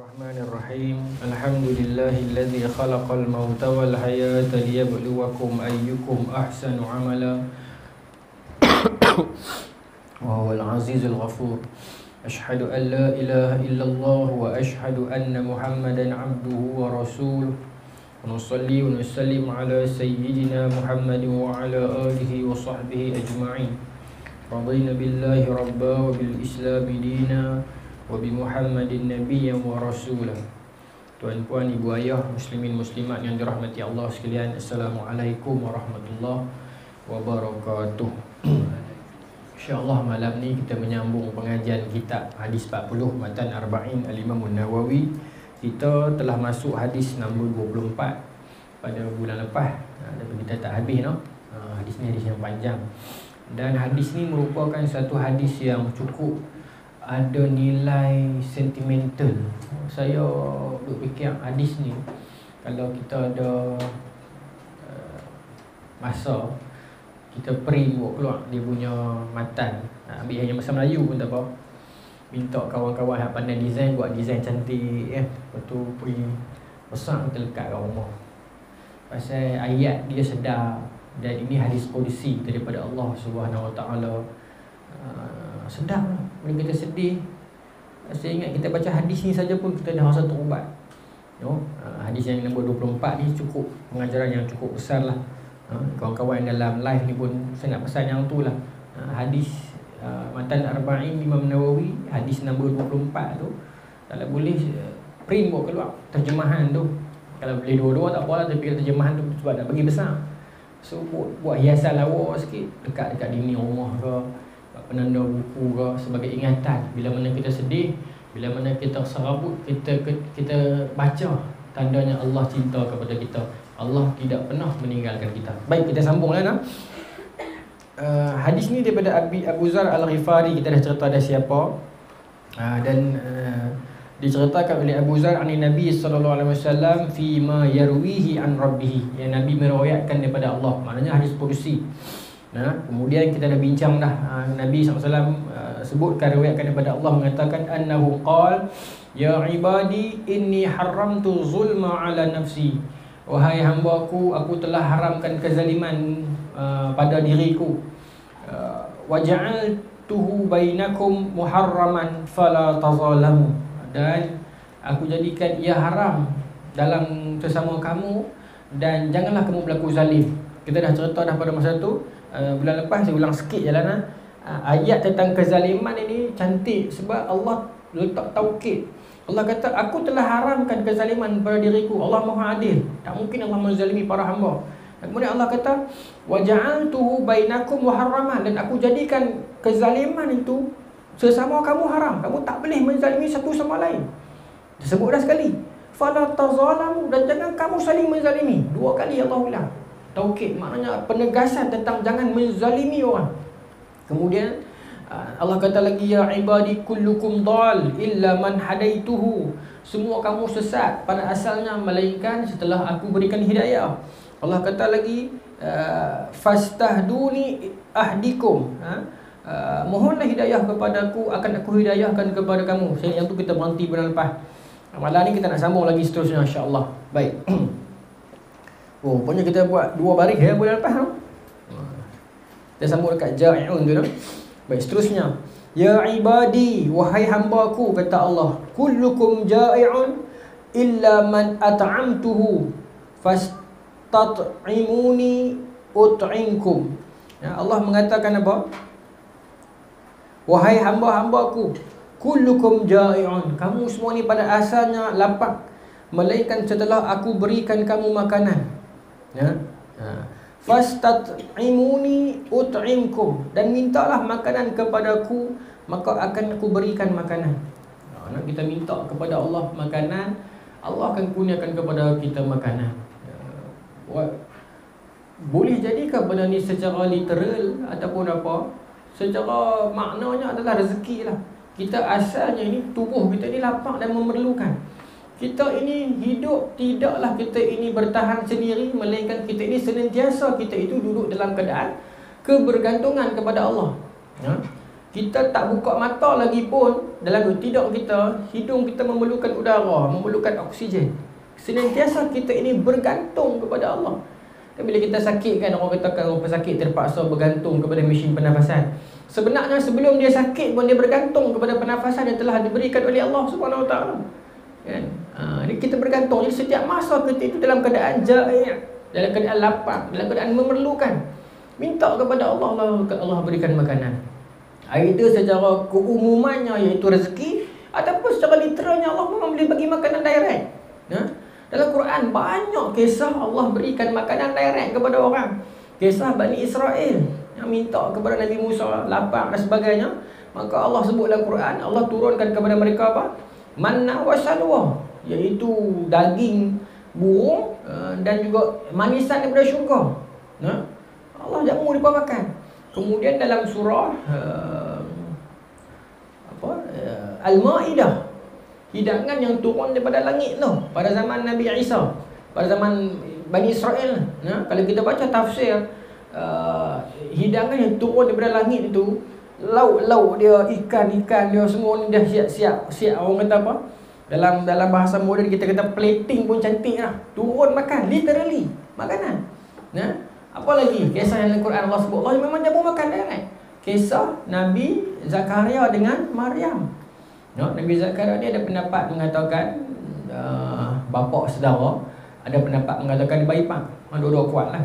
Bismillahirrahmanirrahim. Alhamdulillahilladzi khalaqal mauta wal hayata liyabluwakum ayyukum ahsanu amala. Wa huwal azizul ghafur. Ashhadu an la ilaha illallah wa ashhadu anna Muhammadan abduhu wa rasuluh. Wa nusalli wa nusallim ala sayyidina Muhammadin wa ala alihi wa sahbihi ajma'in. Radina billahi rabba wa bil islami dina wa bi Muhammadin nabiyyan wa rasulah. Tuan-puan, ibu ayah, muslimin muslimat yang dirahmati Allah sekalian, Assalamualaikum warahmatullahi wabarakatuh. InsyaAllah malam ni kita menyambung pengajian kitab hadis 40 Matan Arba'in Al-Imam An-Nawawi. Kita telah masuk hadis nombor 24 pada bulan lepas, tapi kita tak habis no. Hadis ni hadis yang panjang. Dan hadis ni merupakan satu hadis yang cukup ada nilai sentimental. Saya fikir hadis ni, kalau kita ada masa, kita print buat keluar dia punya matan, ambil hanya bahasa Melayu pun tak apa, minta kawan-kawan yang pandai design buat design cantik lepas tu print besar, kita lekat kat rumah. Pasal ayat dia sedap, dan ini hadis qudsi daripada Allah Subhanahu Wa Taala. Sedap lah. Bila kita sedih, saya ingat kita baca hadis ni saja pun kita dah rasa terubat. Hadis yang nombor 24 ni cukup pengajaran yang cukup besar lah. Kawan-kawan yang dalam live ni pun saya nak pesan yang tu lah. Hadis Matan Arba'in Imam Nawawi, hadis nombor 24 tu, kalau boleh print buat keluar terjemahan tu. Kalau boleh dua-dua tak apalah, tapi terjemahan tu sebab nak bagi besar. So buat hiasan lawa sikit, dekat dinding rumah ke, penanda buku ke, sebagai ingatan. Bila mana kita sedih, bila mana kita serabut, kita baca, tandanya Allah cinta kepada kita. Allah tidak pernah meninggalkan kita. Baik, kita sambung lah. Hadis ni daripada Abu Zar Al-Ghifari. Kita dah cerita dah siapa, dan diceritakan oleh Abu Zar ani Nabi SAW fi ma yarwihi an rabbih, yang Nabi meriwayatkan daripada Allah, maknanya hadis qudsi. Kemudian kita dah bincang dah, Nabi SAW sebutkan, riwayatkan daripada Allah, mengatakan annahu qal ya ibadi inni haramtu zulma ala nafsi, wahai hamba-Ku, aku telah haramkan kezaliman pada diriku, waja'altuhu bainakum muharraman fala tazalamu, dan aku jadikan ia haram dalam sesama kamu, dan janganlah kamu berlaku zalim. Kita dah cerita dah pada masa tu. Bulan lepas saya ulang sikit je lah. Ayat tentang kezaliman ini cantik sebab Allah letak taukid. Allah kata, aku telah haramkan kezaliman pada diriku. Allah Maha Adil, tak mungkin Allah menzalimi para hamba. Kemudian Allah kata, waja'altuhu bainakum muharraman, dan aku jadikan kezaliman itu sesama kamu haram. Kamu tak boleh menzalimi satu sama lain. Disebut dah sekali, fala tazalamu, dan jangan kamu saling menzalimi. Dua kali Allah ulang. Taukid, maknanya penegasan tentang jangan menzalimi orang. Kemudian Allah kata lagi, ya ibadi kullukum dal illa man hadaituhu, semua kamu sesat pada asalnya melainkan setelah aku berikan hidayah. Allah kata lagi, fastahduni ahdikum, mohonlah hidayah kepadaku, akan aku hidayahkan kepada kamu. Yang tu kita berhenti bulan lepas. Malam ni kita nak sambung lagi seterusnya, insya-Allah. Baik. Rupanya kita buat 2 baris bulan lepas tu. Kita sambung dekat Ja'iun tu. Baik, seterusnya, ya ibadi, wahai hamba-Ku, kata Allah, kullukum ja'i'un illa man at'amtuhu fastat'imuni ut'imkum. Allah mengatakan apa? Wahai hamba-hamba-Ku, kullukum ja'i'un, kamu semua ni pada asalnya lapar, melainkan setelah aku berikan kamu makanan. Fastat'imuni ut'imkum, dan mintalah makanan kepadaku, maka akan aku berikan makanan. Kita minta kepada Allah makanan, Allah akan kurniakan kepada kita makanan. Boleh jadikah benda ni secara literal ataupun apa? Secara maknanya adalah rezeki lah. Kita asalnya ini, tubuh kita ni lapar dan memerlukan. Kita ini hidup, tidaklah kita ini bertahan sendiri, melainkan kita ini senantiasa, kita itu duduk dalam keadaan kebergantungan kepada Allah. Kita tak buka mata lagi pun, dalam tidur kita, hidung kita memerlukan udara, memerlukan oksigen. Senantiasa kita ini bergantung kepada Allah. Dan bila kita sakit kan, orang katakan orang pesakit terpaksa bergantung kepada mesin pernafasan. Sebenarnya sebelum dia sakit pun dia bergantung kepada pernafasan yang telah diberikan oleh Allah Subhanahu Wa Taala. Kan? Ini kita bergantung. Jadi setiap masa kita itu dalam keadaan jai', dalam keadaan lapar, dalam keadaan memerlukan, minta kepada Allah, Allah berikan makanan. Either secara keumumannya iaitu rezeki, ataupun secara literalnya Allah memang boleh bagi makanan direct. Dalam Quran banyak kisah Allah berikan makanan direct kepada orang. Kisah Bani Israel yang minta kepada Nabi Musa lapar dan sebagainya, maka Allah sebut dalam Quran, Allah turunkan kepada mereka apa? Manna wa salwa, iaitu daging burung dan juga manisan daripada syurga. Allah jamu mereka makan. Kemudian dalam surah Al-Ma'idah, hidangan yang turun daripada langit tu pada zaman Nabi Isa, pada zaman Bani Israel. Kalau kita baca tafsir, hidangan yang turun daripada langit itu, lauk-lauk dia, ikan-ikan dia, semua ni dah siap. Orang kata apa? Dalam bahasa moden kita kata plating pun cantik lah. Turun makan, literally makanan. Apa lagi kisah yang dalam Quran Allah sebut, Allah memang jamu makan direct. Kisah Nabi Zakaria dengan Maryam. Nabi Zakaria dia ada pendapat mengatakan bapa saudara, ada pendapat mengatakan bayi pang. Dua-dua kuat lah.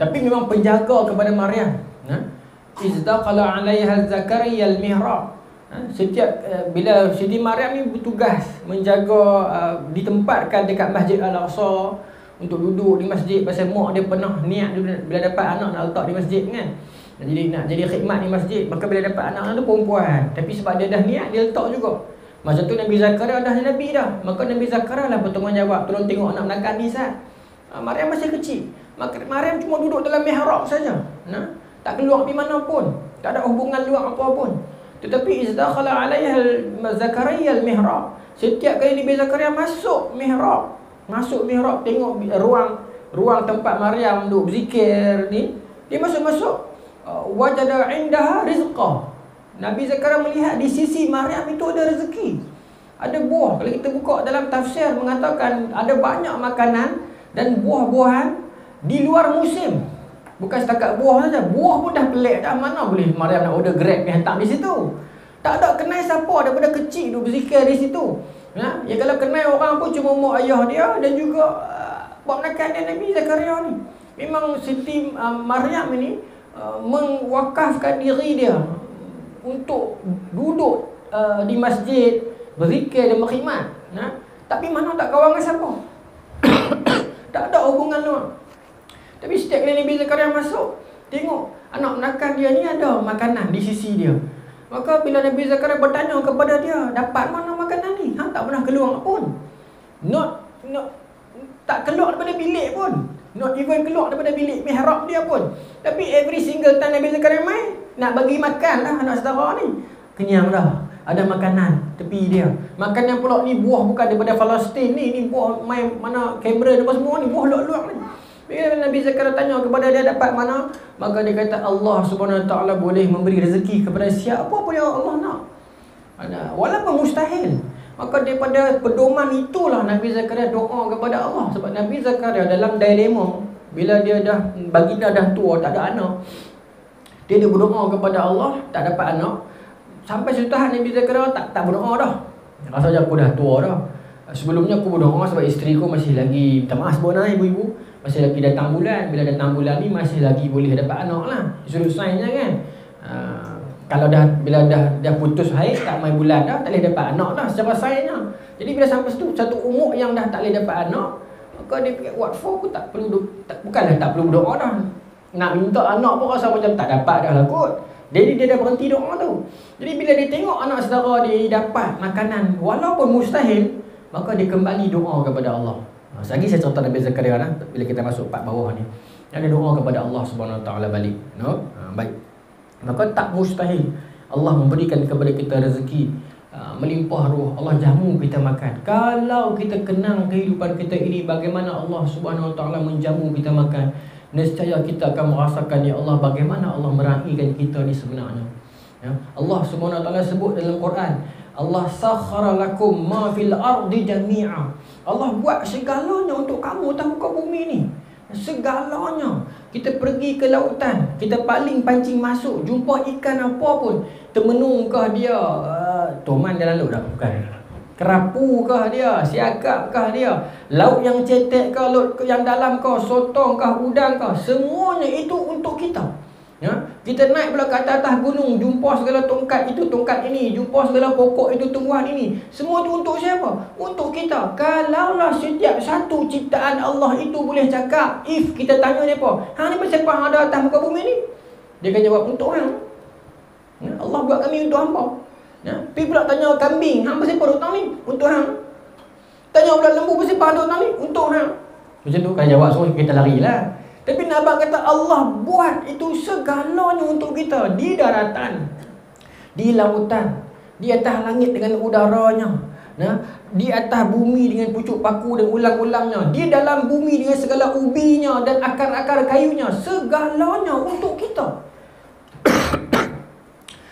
Tapi memang penjaga kepada Maryam. Izdaqala 'alaiha Zakaria al-mihrab. Setiap bila Siti Maryam ni bertugas menjaga, ditempatkan dekat Masjid Al-Aqsa untuk duduk di masjid, pasal mak dia pernah niat bila dapat anak nak letak di masjid kan. Jadi nak jadi khidmat di masjid, maka bila dapat anak tu perempuan, tapi sebab dia dah niat dia letak juga. Masa tu Nabi Zakaria dah nabi dah, maka Nabi Zakaria lah bertanggungjawab tolong tengok anak menakan ni Sat. Maryam masih kecil, maka Maryam cuma duduk dalam mihrab saja. Tak keluar pergi mana pun, tak ada hubungan luar apa pun. Tetapi izdakhala 'alaiha Zakaria al-mihrab. Setiap kali Nabi Zakaria masuk mihrab, tengok ruang tempat Maryam duduk berzikir ni, dia masuk wajada indaha rizqah. Nabi Zakaria melihat di sisi Maryam itu ada rezeki, ada buah. Kalau kita buka dalam tafsir mengatakan ada banyak makanan dan buah-buahan di luar musim. Bukan setakat buah saja, buah pun dah pelik dah. Mana boleh Maryam nak order Grab ni hantar di situ? Tak ada kenal siapa daripada kecil duduk berzikir di situ. Ya, kalau kenal orang pun cuma mak ayah dia dan juga buat makan dia Nabi Zakaria ni. Memang Siti Maryam ini mewakafkan diri dia untuk duduk di masjid, berzikir dan berkhidmat. Tapi mana tak kawan dengan siapa? Tak ada hubungan luar. Tapi setiap kali Nabi Zakaria masuk, tengok anak menakan dia ni ada makanan di sisi dia. Maka bila Nabi Zakaria bertanya kepada dia, dapat mana makanan ni? Tak pernah keluar pun. Tak keluar daripada bilik pun. Not even keluar daripada bilik mihrab dia pun. Tapi every single time Nabi Zakaria main, nak bagi makan lah anak saudara ni. Kenyang dah, ada makanan tepi dia. Makanan pula ni buah bukan daripada Palestin ni. Ni buah main mana kamera apa semua ni, buah luak-luak ni. Bila Nabi Zakaria tanya kepada dia dapat mana, maka dia kata Allah Subhanahu Wa Taala boleh memberi rezeki kepada siapa pun yang Allah nak. Walaupun mustahil. Maka daripada pedoman itulah Nabi Zakaria doa kepada Allah. Sebab Nabi Zakaria dalam dilema, bila dia dah baginda dah tua, tak ada anak, dia berdoa kepada Allah, tak dapat anak. Sampai suatu tahap Nabi Zakaria tak berdoa dah. Rasa aku dah tua dah. Sebelumnya aku berdoa sebab isteri aku masih lagi, minta maaf sebenarnya ibu-ibu, masih lagi datang bulan. Bila datang bulan ni masih lagi boleh dapat anak lah. Disuruh sign je kan. Kalau bila dah putus haid, tak main bulan dah, tak boleh dapat anak dah secara signnya. Jadi bila sampai satu umur yang dah tak boleh dapat anak, maka dia fikir what for, aku tak perlu bukanlah tak perlu berdoa dah. Nak minta anak pun rasa macam tak dapat dah lah kot. Jadi dia dah berhenti doa tu. Jadi bila dia tengok anak saudara dia dapat makanan walaupun mustahil, maka dia kembali doa kepada Allah. Lagi saya cerita Nabi Zakaria lah, bila kita masuk part bawah ni. Dia doa kepada Allah Subhanahu Wa Taala balik. Baik. Maka tak mustahil Allah memberikan kepada kita rezeki, melimpah ruh, Allah jamu kita makan. Kalau kita kenang kehidupan kita ini, bagaimana Allah Subhanahu Wa Taala menjamu kita makan, nescaya kita akan merasakan, ya Allah, bagaimana Allah meraihkan kita ni sebenarnya. Ya, Allah Subhanahu Wa Taala sebut dalam Quran, Allah sakhara lakum ma fil ardi jami'a. Allah buat segalanya untuk kamu atas muka bumi ni. Segalanya. Kita pergi ke lautan, kita paling pancing masuk, jumpa ikan apa pun, termenungkah dia, toman dalam laut dah, bukan, kerapukah dia, siakapkah dia, laut yang cetek kah, laut yang dalam kah, sotong kah, udang kah, semuanya itu untuk kita. Ya, kita naik pula ke atas gunung, jumpa segala tongkat itu, tongkat ini, jumpa segala pokok itu, tumbuhan ini. Semua itu untuk siapa? Untuk kita. Kalaulah setiap satu ciptaan Allah itu boleh cakap, if kita tanya mereka, hang ni siapa yang ada atas muka bumi ni? Dia akan jawab, untuk hang. Ya, Allah buat kami untuk hangpa. Ya, pergi pula tanya kambing, hang siapa hutang ni? Untuk hang. Tanya pula lembu, siapa ada hutang ni? Untuk hang. Macam tu kan jawab semua, kita larilah. Tapi Nabi kata Allah buat itu segalanya untuk kita. Di daratan, di lautan, di atas langit dengan udaranya, nah, di atas bumi dengan pucuk paku dan ulang-ulangnya, di dalam bumi dengan segala ubinya dan akar-akar kayunya. Segalanya untuk kita.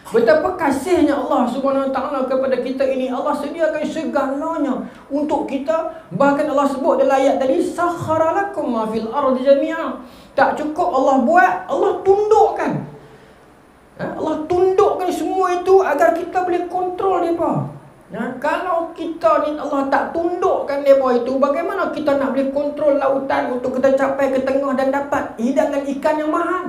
Betapa kasihnya Allah Subhanahu Wa Taala kepada kita ini. Allah sediakan segalanya untuk kita. Bahkan Allah sebut dalam ayat tadi, sakhara lakum ma fil ardi jami'a. Tak cukup Allah buat, Allah tundukkan. Allah tundukkan semua itu agar kita boleh kontrol mereka. Kalau kita ni Allah tak tundukkan mereka itu, bagaimana kita nak boleh kontrol lautan untuk kita capai ke tengah dan dapat hidangan ikan yang mahal?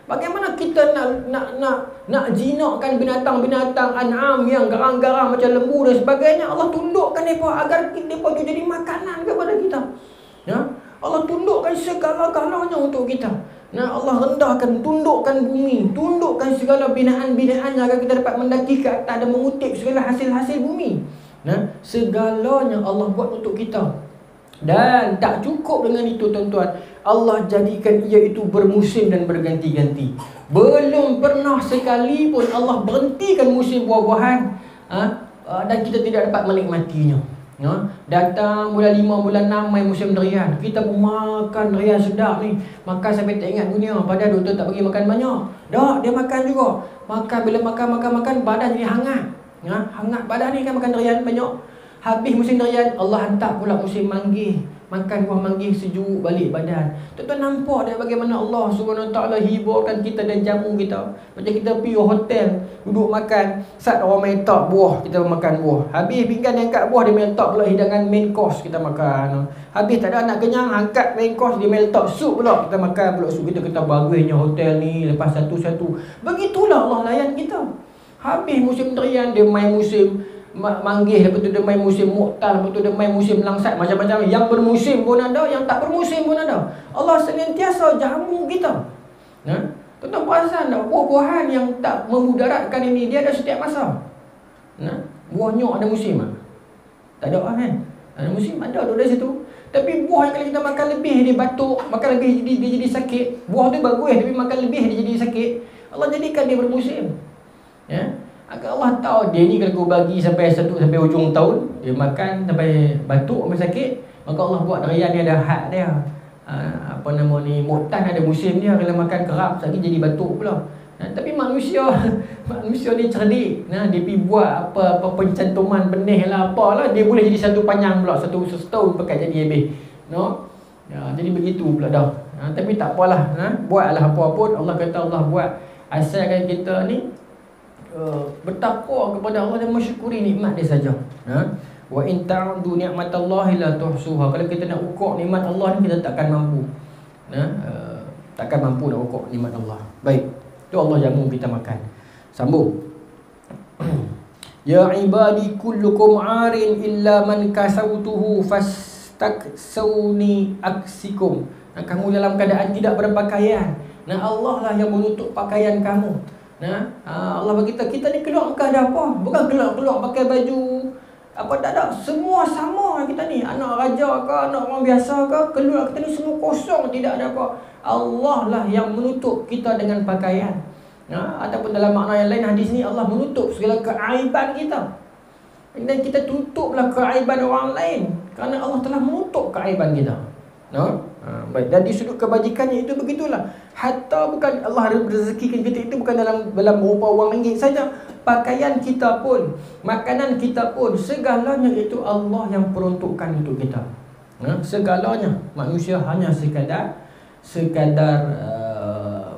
Bagaimana kita nak jinakkan binatang-binatang an'am yang garang-garang macam lembu dan sebagainya? Allah tundukkan mereka agar mereka itu jadi makanan kepada kita. Allah tundukkan segala-galanya untuk kita. Allah rendahkan, tundukkan bumi, tundukkan segala binaan-binaannya agar kita dapat mendaki ke atas dan mengutip segala hasil-hasil bumi. Segalanya Allah buat untuk kita. Dan tak cukup dengan itu, tuan-tuan, Allah jadikan ia itu bermusim dan berganti-ganti. Belum pernah sekali pun Allah berhentikan musim buah-buahan dan kita tidak dapat menikmatinya. Datang bulan 5, bulan 6 main musim durian, kita pun makan durian sedap ni, makan sampai tak ingat dunia. Padahal doktor tak bagi makan banyak. Tak, dia makan juga. Makan, bila makan badan jadi hangat. Hangat badan ni kan makan durian banyak. Habis musim durian, Allah hantar pula musim manggis. Makan buah manggis sejuk balik badan. Tuan-tuan nampak tak bagaimana Allah Subhanahu Wa Taala hiburkan kita dan jamu kita. Macam kita pergi hotel, duduk makan, saat orang main tak buah, kita makan buah. Habis pinggan yang angkat buah, dia main letak pula hidangan main course, kita makan. Habis tak ada nak kenyang, angkat main course, dia main letak sup pula, kita makan pula sup. Kita kata bagusnya hotel ni, lepas satu-satu. Begitulah Allah layan kita. Habis musim durian, dia main musim manggis, lepas tu dia main musim muktal, lepas tu dia main musim langsat, macam-macam. Yang bermusim pun ada, yang tak bermusim pun ada. Allah senantiasa jamu kita. Tuan-tuan perasan tak, buah-buahan yang tak memudaratkan ini, dia ada setiap masa. Buah nyok ada musim tak ada kan? Ada musim, ada dari situ. Tapi buah yang kalau kita makan lebih, dia batuk, makan lebih dia jadi sakit. Buah tu bagus, tapi makan lebih dia jadi sakit. Allah jadikan dia bermusim. Agar Allah tahu dia ni kalau kau bagi sampai ujung tahun, dia makan sampai batuk, sampai sakit, maka Allah buat durian ni ada had dia. Muktan ada musim dia. Kalau makan kerap sakit jadi batuk pula. Tapi manusia ni cerdik. Dia pergi buat apa pencantuman benih lah, apalah, dia boleh jadi satu panjang pula, satu setahun pakai jadi habis. Jadi begitu pula dah. Tapi tak apalah, buatlah apa pun. Allah kata Allah buat asalkan kita ni bertakwa kepada Allah dan mensyukuri nikmat dia saja. Wa in ta'udu ni'matallahi la tuhsuha. Kalau kita nak ukur nikmat Allah ni, kita takkan mampu. Takkan mampu nak ukur nikmat Allah. Baik, tu Allah jamu kita makan. Sambung. Ya ibadi kullukum 'arin illa man kasautuhu fastaksawni aksikum. Kamu dalam keadaan tidak berpakaian, Allah lah yang menutup pakaian kamu. Allah bagi kita ni keluar bukan ada apa. Bukan keluar pakai baju apa, tak ada. Semua sama kita ni. Anak raja ke, anak orang biasa ke, keluar kita ni semua kosong, tidak ada apa. Allah lah yang menutup kita dengan pakaian. Ataupun dalam makna yang lain hadis ni, Allah menutup segala keaiban kita. Dan kita tutuplah keaiban orang lain kerana Allah telah menutup keaiban kita. Baik, dan di sudut kebajikannya itu begitulah. Hatta bukan Allah rezekikan kita itu bukan dalam berupa wang ringgit saja. Pakaian kita pun, makanan kita pun, segalanya itu Allah yang peruntukkan untuk kita. Segalanya. Manusia hanya sekadar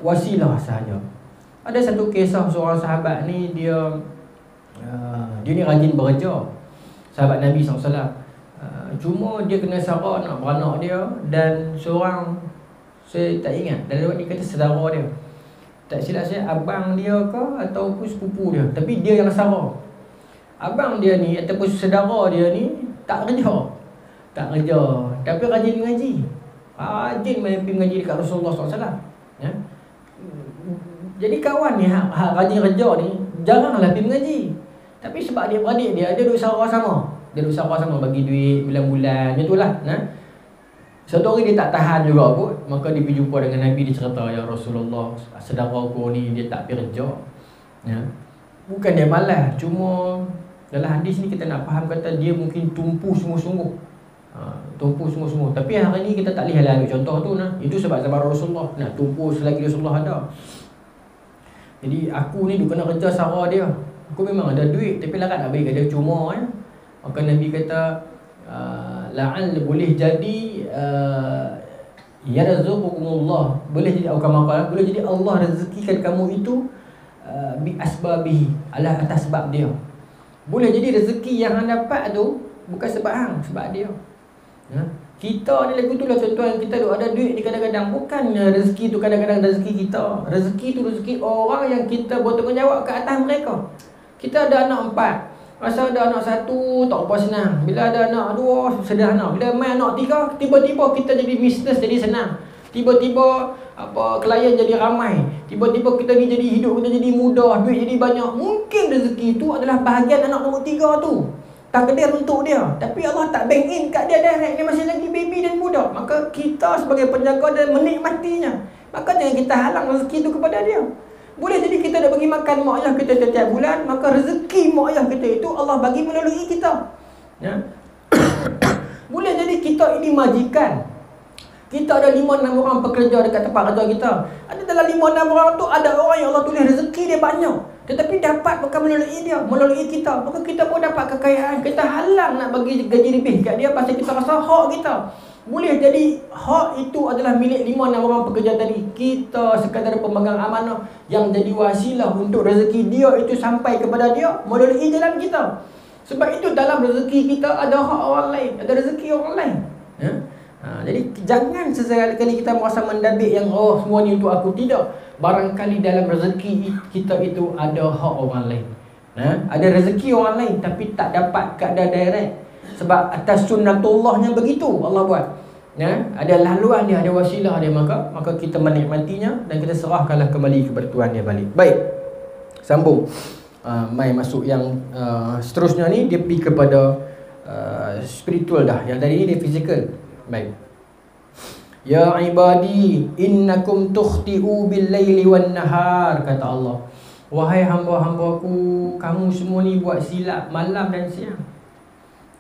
wasilah sahaja. Ada satu kisah seorang sahabat ni, dia ni rajin bekerja, sahabat Nabi SAW. Cuma dia kena sara nak beranak dia, dan seorang, saya tak ingat, dan dia kata saudara dia, tak silap saya abang dia ke ataupun sepupu dia, tapi dia yang sara. Abang dia ni ataupun saudara dia ni tak kerja, tapi rajin mengaji, rajin pergi mengaji dekat Rasulullah SAW. Ya? Jadi kawan ni rajin kerja ni jaranglah pergi mengaji, tapi sebab dia beradik dia duduk sara sama. Dia duduk sama bagi duit bulan-bulan, macam itulah. Satu hari dia tak tahan juga kot, maka dia pergi jumpa dengan Nabi. Dia cerita, ya Rasulullah, saudara aku ni dia tak pergi kerja. Bukan dia malas, cuma dalam hadis ni kita nak faham kata dia mungkin tumpu sungguh-sungguh. Tapi hari ni kita tak boleh lah ambil contoh tu. Itu sebab zaman Rasulullah, nak tumpu selagi Rasulullah ada. Jadi aku ni duk kena kerja sara dia. Aku memang ada duit, tapi larat nak bagi kat dia cuma Maka Nabi kata, la'al boleh jadi yarzuqukumullah, boleh jadi boleh jadi Allah rezekikan kamu itu bi asbabihi, atas sebab dia. Boleh jadi rezeki yang hang dapat tu bukan sebab hang, sebab dia. Kita ni lagu tu lah tuan-tuan, kita ada duit ni kadang-kadang bukan rezeki tu, kadang-kadang rezeki kita. Rezeki tu rezeki orang yang kita bertanggungjawab ke atas mereka. Kita ada anak 4. Masa ada anak 1 tak apa senang. Bila ada anak 2 sederhana. Bila main anak 3, tiba-tiba kita jadi bisnes jadi senang. Tiba-tiba klien jadi ramai. Tiba-tiba kita ni jadi hidup kita jadi mudah, duit jadi banyak. Mungkin rezeki itu adalah bahagian anak nombor 3 tu. Takdir untuk dia. Tapi Allah tak bank in kat dia direct. Dia masih lagi baby dan muda. Maka kita sebagai penjaga dan menikmatinya. Maka jangan kita halang rezeki itu kepada dia. Boleh jadi kita dah bagi makan mak ayah kita setiap bulan, maka rezeki mak ayah kita itu Allah bagi melalui kita. Boleh jadi kita ini majikan. Kita ada 5-6 orang pekerja dekat tempat kerja kita. Ada dalam 5-6 orang tu ada orang yang Allah tulis rezeki dia banyak, tetapi dapat bukan melalui dia, melalui kita. Maka kita pun dapat kekayaan. Kita halang nak bagi gaji lebih kat dia pasal kita rasa hak kita. Boleh jadi hak itu adalah milik 5-6 orang pekerja tadi. Kita sekadar pemegang amanah yang jadi wasilah untuk rezeki dia itu sampai kepada dia melalui jalan kita. Sebab itu dalam rezeki kita ada hak orang lain, ada rezeki orang lain. Jadi jangan sesekali kita merasa mendabik yang semua ni untuk aku. Tidak. Barangkali dalam rezeki kita itu ada hak orang lain. Ada rezeki orang lain tapi tak dapat keadaan direct. Sebab atas sunnatullahnya begitu Allah buat. Ada laluan dia, ada wasilah dia, maka kita menikmatinya dan kita serahkanlah kembali kepada Tuhan dia balik. Baik. Sambung. Mai masuk yang seterusnya ni, dia pergi kepada spiritual dah. Yang tadi ni dia fizikal. Baik. Ya ibadi innakum tukhti'u bil laili wan nahar, kata Allah. Wahai hamba-hambaku, kamu semua ni buat silap malam dan siang.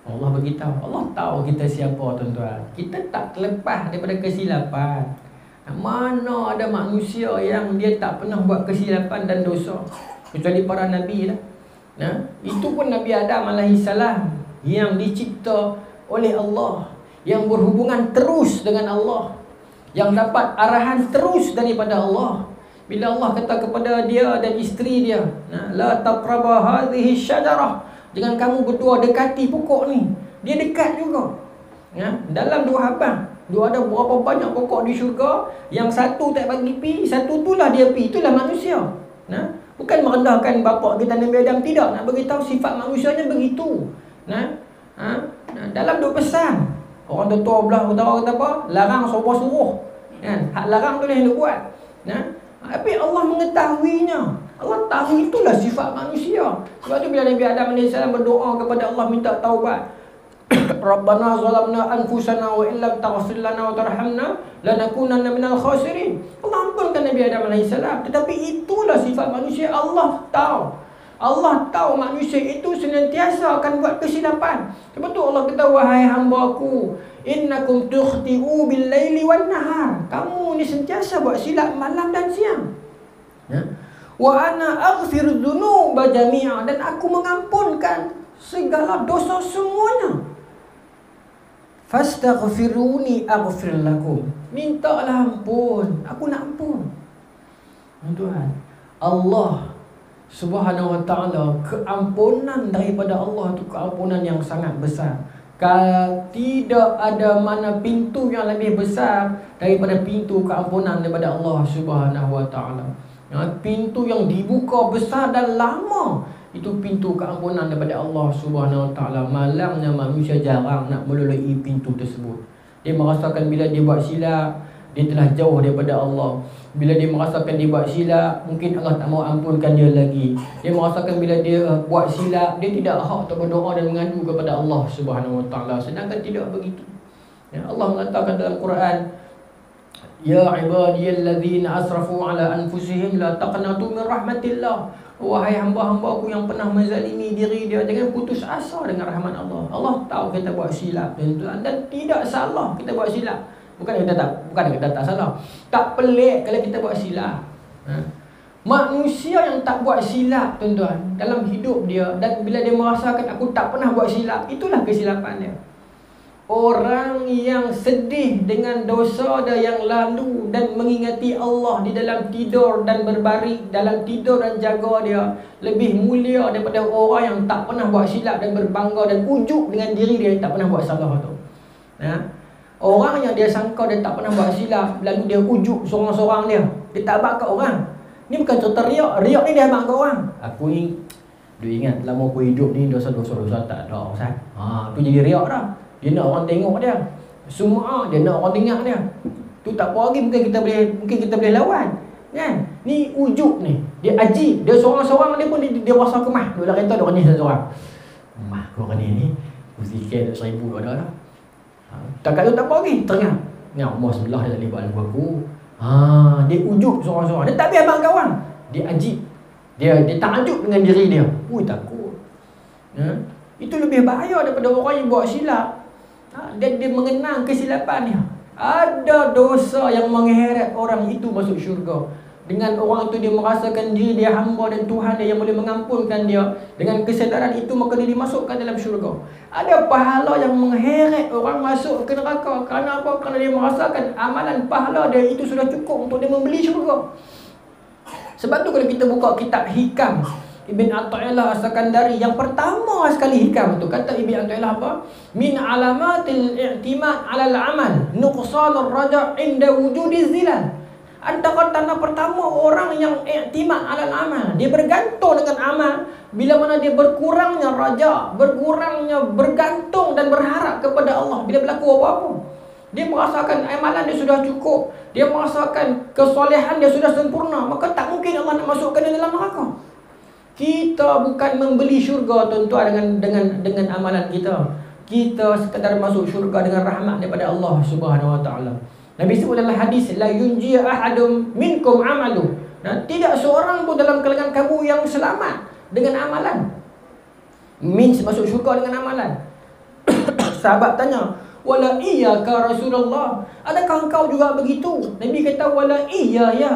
Allah beritahu. Allah tahu kita siapa, tuan-tuan. Kita tak terlepas daripada kesilapan. Mana ada manusia yang dia tak pernah buat kesilapan dan dosa, kecuali para nabi lah. Itu pun Nabi Adam alaihissalam yang dicipta oleh Allah, yang berhubungan terus dengan Allah, yang dapat arahan terus daripada Allah. Bila Allah kata kepada dia dan isteri dia, la taqraba hadhihi syajarah, jangan kamu berdua dekati pokok ni. Dia dekat juga. Dalam 2 abang, ada berapa banyak pokok di syurga, yang satu tak bagi pi, satu itulah dia pi. Itulah manusia. Bukan merendahkan bapa kita Nabi Adam, tidak. Nak beritahu sifat manusianya begitu. Dalam 2 pesan, orang tua belah utara kata apa? Larang suruh-suruh. Hak larang tu lah yang dia buat. Tapi Allah mengetahuinya. Allah tahu itulah sifat manusia. Sebab tu bila Nabi Adam AS berdoa kepada Allah minta taubat, Rabbana zalamna anfusana wa illam taghfir lana wa tarhamna lanakunanna minal khasirin. Allah ampunkan Nabi Adam AS. Tetapi itulah sifat manusia. Allah tahu manusia itu senantiasa akan buat kesilapan. Sebab tu Allah kata, wahai hamba-Ku, innakum tukhti'u bil laili wan nahar. Kamu ni sentiasa buat silap malam dan siang. Ya. Wa ana aghfiru dzunuba jami'a, dan aku mengampunkan segala dosa semuanya. Fastaghfiruni aghfir lakum. Mintalah ampun, aku nak ampun. Tuan, Allah Subhanahu wa ta'ala, keampunan daripada Allah tu keampunan yang sangat besar. Tidak ada mana pintu yang lebih besar daripada pintu keampunan daripada Allah Subhanahu wa ta'ala. Pintu yang dibuka besar dan lama, itu pintu keampunan daripada Allah Subhanahu wa ta'ala. Malangnya manusia jarang nak melalui pintu tersebut. Dia merasakan bila dia buat silap, dia telah jauh daripada Allah. Bila dia merasakan dia buat silap, mungkin Allah tak mau ampunkan dia lagi. Dia merasakan bila dia buat silap, dia tidak hak untuk berdoa dan mengadu kepada Allah Subhanahu wa ta'ala. Sedangkan tidak begitu. Ya, Allah mengatakan dalam Quran, ya ibadiyalladzina asrafu ala anfusihim la taqnatu min rahmatillah. Wahai hamba-hambaku yang pernah menzalimi diri dia, jangan putus asa dengan rahmat Allah. Allah tahu kita buat silap, dan tidak salah kita buat silap. Bukan kita tak salah. Tak pelik kalau kita buat silap. Manusia yang tak buat silap, tuan-tuan, dalam hidup dia, dan bila dia merasakan aku tak pernah buat silap, itulah kesilapan dia. Orang yang sedih dengan dosa dia yang lalu dan mengingati Allah di dalam tidur dan berbaring, dalam tidur dan jaga dia, lebih mulia daripada orang yang tak pernah buat silap dan berbangga dan ujub dengan diri dia yang tak pernah buat salah tu. Orang yang dia sangka dia tak pernah buat silap, lalu dia ujub seorang-seorang dia tak abang kat orang. Ni bukan cerita riak. Riak ni dia abang kat orang. Aku ni, dia ingat lama aku hidup ni dosa-dosa tak ada, Ustaz. Tu jadi riak dah. Dia nak orang tengok dia. Semua dia nak orang dengar dia. Tu tak apa lagi, mungkin kita boleh lawan. Kan? Ni ujub ni. Dia ajib. Dia seorang-seorang dia pun dia rasa kemah. Dia dalam kereta dia renyah seorang. Mah kau ni sikit 1,000 ada dah. Tak kata tak apa lagi, teringat. Ni Allah sebelah dia tak boleh buat lagu aku. Dia ujub seorang-seorang. Dia tak biar abang kawan. Dia ajib. Dia takjub dengan diri dia. Takut. Itu lebih bahaya daripada orang yang buat silap. Dia mengenang kesilapan dia. Ada dosa yang mengheret orang itu masuk syurga. Dengan orang itu dia merasakan diri dia hamba dan Tuhan dia yang boleh mengampunkan dia. Dengan kesedaran itu maka dia dimasukkan dalam syurga. Ada pahala yang mengheret orang masuk ke neraka. Kerana apa? Kerana dia merasakan amalan pahala dia itu sudah cukup untuk dia membeli syurga. Sebab tu kalau kita buka kitab Hikam Ibn Athaillah As-Sakandari, yang pertama sekali hikam itu kata Ibn Athaillah apa? Min alamatil i'timad 'alal amal nuqsanur raja' inda wujudi zilal. Antara tanda pertama orang yang i'timad 'alal amal, dia bergantung dengan amal, bila mana dia berkurangnya raja, berkurangnya bergantung dan berharap kepada Allah bila berlaku apa-apa. Dia merasakan amalan dia sudah cukup, dia merasakan kesolehan dia sudah sempurna, maka tak mungkin Allah nak masukkan dia dalam neraka. Kita bukan membeli syurga, tuan-tuan, dengan amalan kita. Kita sekadar masuk syurga dengan rahmat daripada Allah Subhanahu wa ta'ala. Nabi sebut dalam hadis, la yunji ahadum minkum amalu. Tidak seorang pun dalam kalangan kamu yang selamat dengan amalan. Means masuk syurga dengan amalan. Sahabat tanya, wala iyyaka Rasulullah, adakah engkau juga begitu? Nabi kata, wala iyya ya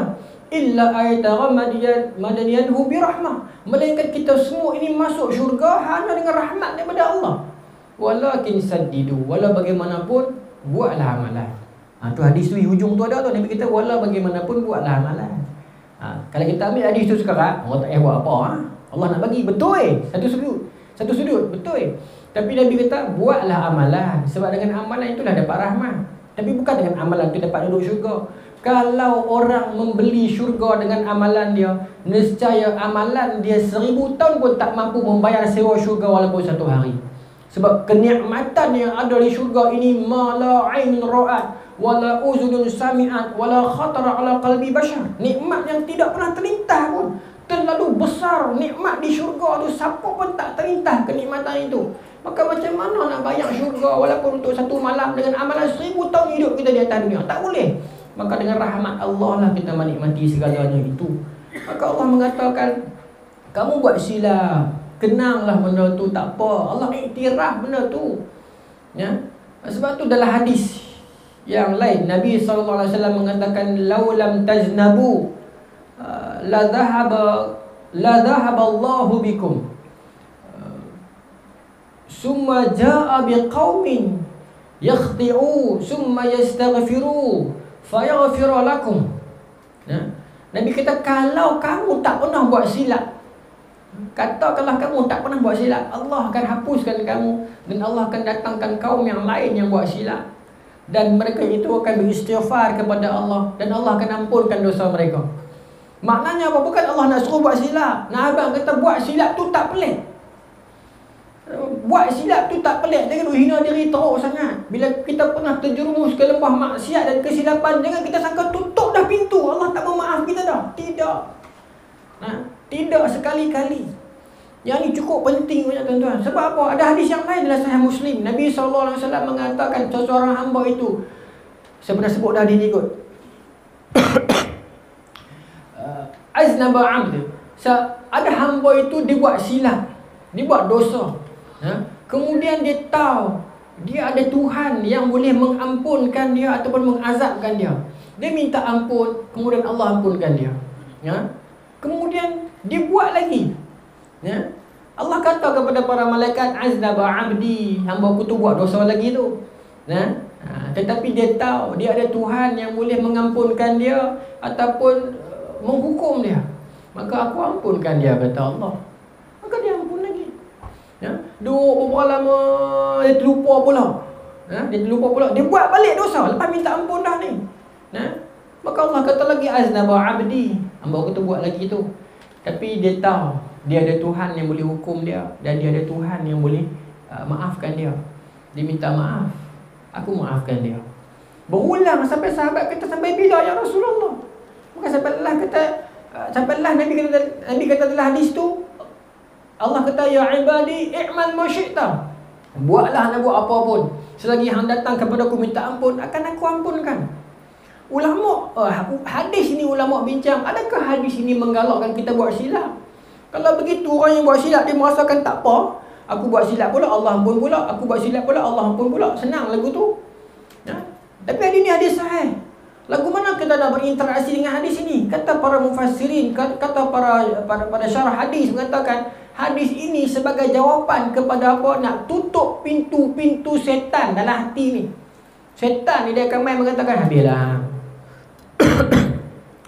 illa ayataghammadiyadhu birahmah, melainkan kita semua ini masuk syurga hanya dengan rahmat daripada Allah. Walakin saddidu, wala bagaimanapun buatlah amalan. Tu hadis tu di hujung tu ada tu, Nabi kata wala bagaimanapun buatlah amalan. Kalau kita ambil hadis tu sekarang, orang tak payah buat apa. Allah nak bagi betul satu sudut betul. Tapi Nabi kata buatlah amalan, sebab dengan amalan itulah dapat rahmat. Tapi bukan dengan amalan tu dapat duduk syurga. Kalau orang membeli syurga dengan amalan dia, nescaya amalan dia 1000 tahun pun tak mampu membayar sewa syurga walaupun satu hari. Sebab kenikmatan yang ada di syurga ini, ma la ain ra'at wala uzunun sami'at wala khatara ala qalbi bashar. Nikmat yang tidak pernah terlintas pun. Terlalu besar nikmat di syurga tu, siapa pun tak terlintas kenikmatan itu. Maka macam mana nak bayar syurga walaupun untuk satu malam dengan amalan 1000 tahun hidup kita di atas dunia? Tak boleh. Maka dengan rahmat Allah lah kita menikmati segalanya itu. Maka Allah mengatakan, kamu buat silap, kenanglah benda tu, tak apa. Allah iktiraf benda tu. Ya? Sebab tu dalam hadis yang lain Nabi SAW mengatakan, laulam tajnabu la dhahaba Allahu bikum summa jaa biqaumin yakhti'u summa yastaghfiru fayaghfir lakum. Nabi kata, kalau kamu tak pernah buat silap, katakanlah kamu tak pernah buat silap, Allah akan hapuskan kamu dan Allah akan datangkan kaum yang lain yang buat silap, dan mereka itu akan beristighfar kepada Allah dan Allah akan ampunkan dosa mereka. Maknanya apa? Bukan Allah nak suruh buat silap. Nah, abang kata buat silap tu tak pelik. Buat silap tu tak pelik. Jangan hina diri teruk sangat. Bila kita pernah terjerumus ke lembah maksiat dan kesilapan, jangan kita sangka tutup dah pintu, Allah tak mau maaf kita dah. Tidak. Tidak sekali-kali. Yang ni cukup penting banyak tuan-tuan. Sebab apa? Ada hadis yang lain dalam Sahih Muslim. Nabi SAW mengatakan seseorang hamba itu, saya pernah sebut dah hadis ni kot. Aznaba amd. Ada hamba itu dia buat silap, dia buat dosa. Kemudian dia tahu dia ada Tuhan yang boleh mengampunkan dia ataupun mengazabkan dia. Dia minta ampun, kemudian Allah ampunkan dia. Kemudian dia buat lagi. Allah kata kepada para malaikat, aznaba abdi, hamba aku tu buat dosa lagi tu. Tetapi dia tahu dia ada Tuhan yang boleh mengampunkan dia ataupun menghukum dia. Maka aku ampunkan dia, kata Allah. Maka dia ampun lagi. Duduk beberapa lama, dia terlupa pula. Dia buat balik dosa lepas minta ampun dah ni. Maka Allah kata lagi, aznaba abdi, hamba aku tu buat lagi tu. Tapi dia tahu dia ada Tuhan yang boleh hukum dia, dan dia ada Tuhan yang boleh maafkan dia. Dia minta maaf, aku maafkan dia. Berulang sampai sahabat kata, sampai bila ya Rasulullah? Maka sampailah Nabi kata dalam hadis tu, Allah kata, ya ibadi i'mal ma syi'ta, buatlah nak buat apa pun, selagi hang datang kepada aku minta ampun, akan aku ampunkan. Ulama hadis ini ulama bincang, adakah hadis ini menggalakkan kita buat silap? Kalau begitu, orang yang buat silap dia merasakan tak apa, aku buat silap pula Allah ampun pula, aku buat silap pula Allah ampun pula. Senang lagu tu. Tapi hadis ni hadis sahih. Lagu mana kita nak berinteraksi dengan hadis ini? Kata para mufassirin, kata para syarah hadis mengatakan, hadis ini sebagai jawapan kepada apa? Nak tutup pintu-pintu setan dalam hati ni. Setan ni dia akan main mengatakan, habislah.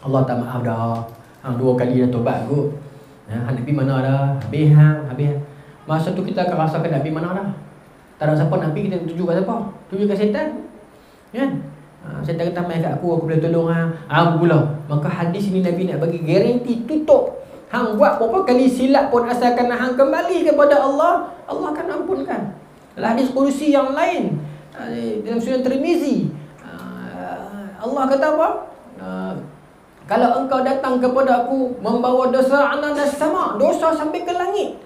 Allah tak maaf dah. Hang 2 kali dah tobat kot. Hang nak pergi mana dah? Habis. Masa tu kita akan rasakan nak pergi mana dah. Tak ada siapa nak pergi, kita tuju kat siapa? Tuju kat setan. Setan kata, main kat aku boleh tolong hang pula. Maka hadis ni Nabi nak bagi garanti tutup. Hang buat berapa kali silap pun, asalkan hang kembali kepada Allah, Allah akan ampunkan. Dalam hadis kursi yang lain, dalam Sunan Tirmizi, Allah kata apa? Kalau engkau datang kepada aku membawa dosa ananda sama, dosa sampai ke langit,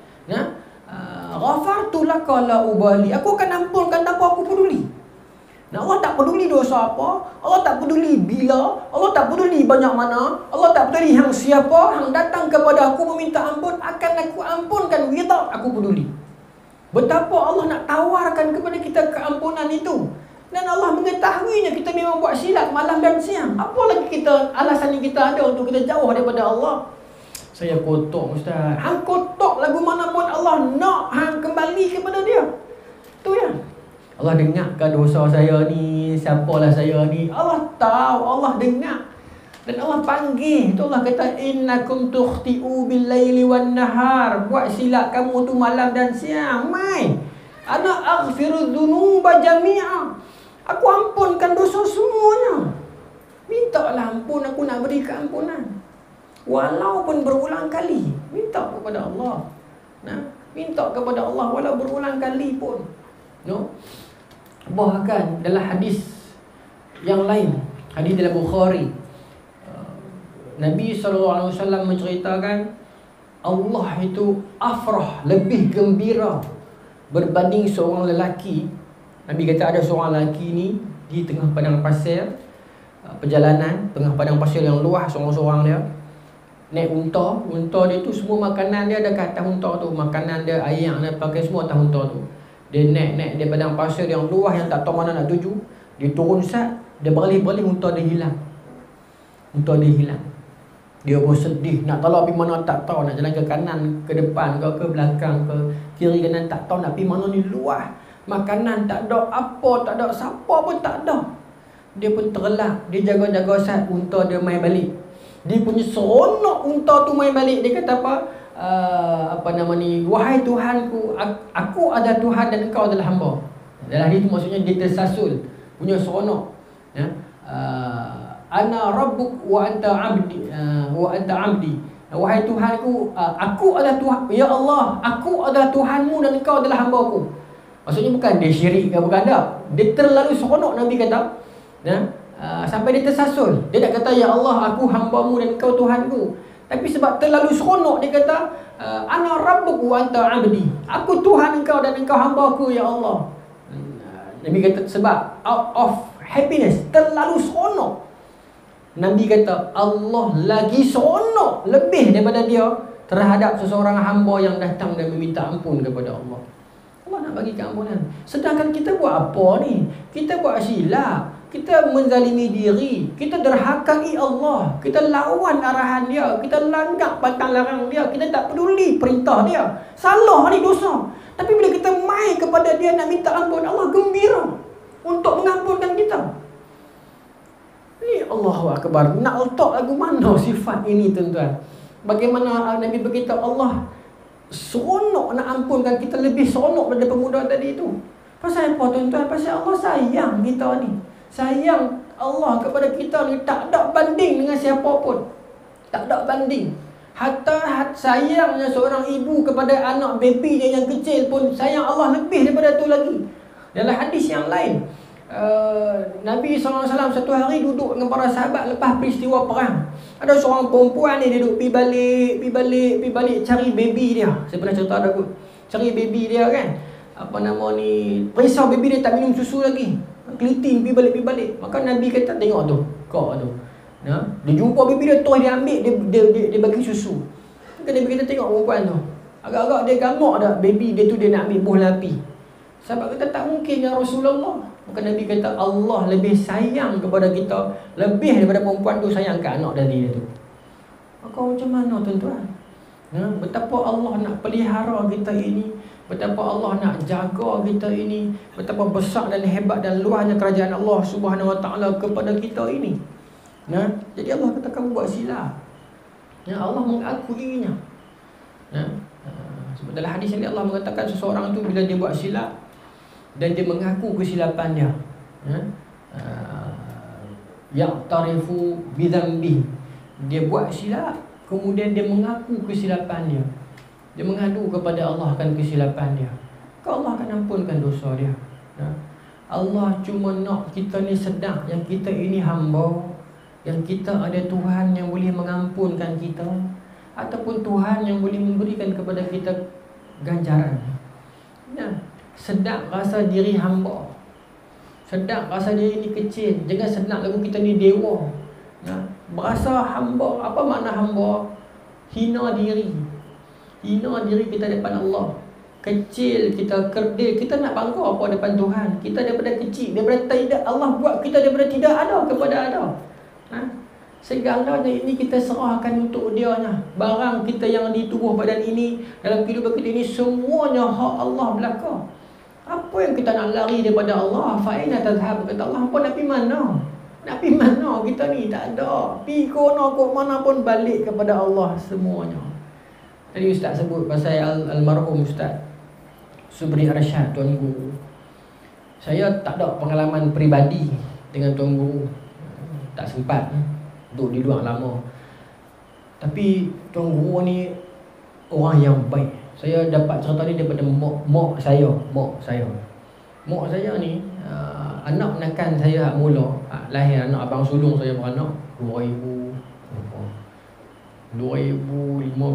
ghafartu laka la ubali, aku akan ampunkan tanpa aku peduli. Allah tak peduli dosa apa, Allah tak peduli bila, Allah tak peduli banyak mana, Allah tak peduli hang siapa, hang datang kepada aku meminta ampun, akan aku ampunkan without aku peduli. Betapa Allah nak tawarkan kepada kita keampunan itu. Dan Allah mengetahuinya kita memang buat silap malam dan siang. Apa lagi kita alasan yang kita ada untuk kita jauh daripada Allah? Saya kotor Ustaz. Hang kotor lagu mana pun Allah nak hang kembali kepada dia. Tu ya. Allah dengarkan dosa saya ni, siapalah saya ni. Allah tahu, Allah dengar. Dan Allah panggil. Itu Allah kata, innakum tukhti'u bil laili wan nahar. Buat silap kamu tu malam dan siang. Mai. Ana aghfiru dzunuba jami'a. Aku ampunkan dosa semuanya. Mintalah ampun, aku nak beri keampunan. Walaupun berulang kali. Minta kepada Allah. Minta kepada Allah walau berulang kali pun. Bahkan dalam hadis yang lain, hadis dalam Bukhari, Nabi SAW menceritakan Allah itu afrah, lebih gembira berbanding seorang lelaki. Nabi kata ada seorang lelaki ni di tengah padang pasir, perjalanan tengah padang pasir yang luas, seorang-seorang dia naik unta dia tu semua makanan dia ada kat atas unta tu, makanan dia, air yang dia pakai semua atas unta tu. Dia naik dia padang pasir yang luas yang tak tahu mana nak tuju. Dia turun sat, dia beralih-beralih, unta dia hilang. Unta dia hilang. Dia pun sedih, nak tahu pergi mana tak tahu, nak jalan ke kanan, ke depan, ke belakang, ke kiri kanan tak tahu nak pergi mana ni, luas. Makanan tak ada, apa tak ada, siapa pun tak ada. Dia pun terlelap, dia jaga-jaga sat, unta dia main balik. Dia punya seronok unta tu main balik. Dia kata apa? Wahai Tuhanku, aku adalah Tuhan dan engkau adalah hamba. Dalam hadis tu maksudnya dia tersasul, punya seronok. Ya. Ana rabbuk wa anta abdi, wahai Tuhanku, aku adalah Tuhan, ya Allah, aku adalah Tuhanmu dan engkau adalah hamba-Ku. Maksudnya bukan dia syirik ke, bukan tak. Dia terlalu seronok, Nabi kata. Ya. Sampai dia tersasul. Dia tak kata ya Allah, aku hamba-Mu dan engkau Tuhanku. Tapi sebab terlalu seronok, dia kata ana rabbuk wa anta abdi, aku Tuhan engkau dan engkau hamba-Ku, ya Allah. Nabi kata sebab out of happiness, terlalu seronok. Nabi kata Allah lagi seronok lebih daripada dia terhadap seseorang hamba yang datang dan meminta ampun kepada Allah. Allah nak bagi keampunan. Sedangkan kita buat apa ni? Kita buat silap, kita menzalimi diri, kita derhakai Allah, kita lawan arahan dia, kita langgar pantang larang dia, kita tak peduli perintah dia. Salah ni, dosa. Tapi bila kita mai kepada dia nak minta ampun, Allah gembira untuk mengampunkan kita. Ni Allahu Akbar. Nak letak lagu mana sifat ini, tuan-tuan? Bagaimana Nabi berkata Allah seronok nak ampunkan kita, lebih seronok daripada pemuda tadi itu. Pasal apa, tuan-tuan? Pasal Allah sayang kita ni. Sayang Allah kepada kita ni tak ada banding dengan siapa pun. Tak ada banding. Hatta sayangnya seorang ibu kepada anak baby dia yang kecil pun, sayang Allah lebih daripada tu lagi. Dalam hadis yang lain, Nabi SAW satu hari duduk dengan para sahabat lepas peristiwa perang. Ada seorang perempuan ni, dia duduk pergi balik cari baby dia. Saya pernah cerita ada kot. Cari baby dia kan. Risau baby dia tak minum susu lagi. Keliting pergi balik. Maka Nabi kata, tengok tu, kau tu. Nah, dia jumpa baby dia, terus dia ambil, dia bagi susu. Maka Nabi kata, tengok perempuan tu. Agak-agak dia gamak dah baby dia tu, dia nak ambil bola api. Sahabat kata, tak mungkin ya Rasulullah. Maka Nabi kata, Allah lebih sayang kepada kita, lebih daripada perempuan tu sayang ke anak dari dia tu. Maka macam mana, tuan-tuan? Betapa Allah nak pelihara kita ini, betapa Allah nak jaga kita ini, betapa besar dan hebat dan luasnya kerajaan Allah Subhanahu Wa Taala kepada kita ini. Jadi Allah kata kamu buat silap. Allah mengakuinya. Sebab dalam hadis ini Allah mengatakan seseorang tu bila dia buat silap dan dia mengaku kesilapan dia, ya'tarifu bidzambi, dia buat silap kemudian dia mengaku kesilapan dia, dia mengadu kepada Allah akan kesilapan dia, maka Allah akan ampunkan dosa dia. Allah cuma nak kita ni sedar yang kita ini hamba, yang kita ada Tuhan yang boleh mengampunkan kita, ataupun Tuhan yang boleh memberikan kepada kita ganjaran. Sedar rasa diri hamba, sedar rasa diri ni kecil. Jangan sedar lagu kita ni dewa. Berasa hamba. Apa makna hamba? Hina diri. Hina diri kita depan Allah. Kecil kita, kerdil. Kita nak bangga apa depan Tuhan? Kita daripada kecil, daripada tidak, Allah buat kita daripada tidak ada kepada ada. Segalanya ini kita serahkan untuk Dia. Barang kita yang di tubuh badan ini, dalam kehidupan kita ini, semuanya hak Allah belaka. Apa yang kita nak lari daripada Allah? Fa'ina tadhhab, kata Allah. Apa nak pergi mana? Nak pergi mana kita ni? Tak ada. Pergi kono kok mana pun balik kepada Allah semuanya. Tadi Ustaz sebut pasal almarhum Ustaz Subri Arsyad, Tuan Guru. Saya tak ada pengalaman peribadi dengan Tuan Guru. Tak sempat duduk di luar lama. Tapi Tuan Guru ni orang yang baik. Saya dapat cerita ni daripada mak saya. Mak saya ni anak menakan saya mula lahir, anak abang sulung saya beranak 2015.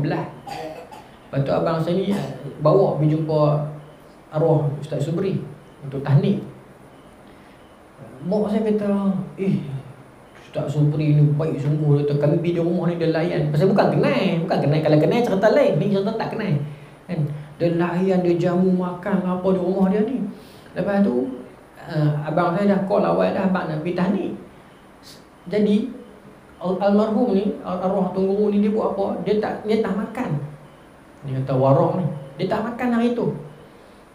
Lepas tu abang saya ni bawa pergi jumpa arwah Ustaz Subri untuk tahnik. Mak saya kata, Ustaz Subri ni baik sungguh. Kami pergi di rumah ni dia layan. Pasal bukan kenal. Kalau kenal cerita lain, ni cerita tak kenal kan. Dia layan, dia jamu makan apa di rumah dia ni. Lepas tu abang saya dah call awal dah, abang nak pergi tahnik. Jadi almarhum ni, arwah Tuan Guru ni, dia buat apa? Dia tak makan. Dia kata warak ni, dia tak makan hari tu.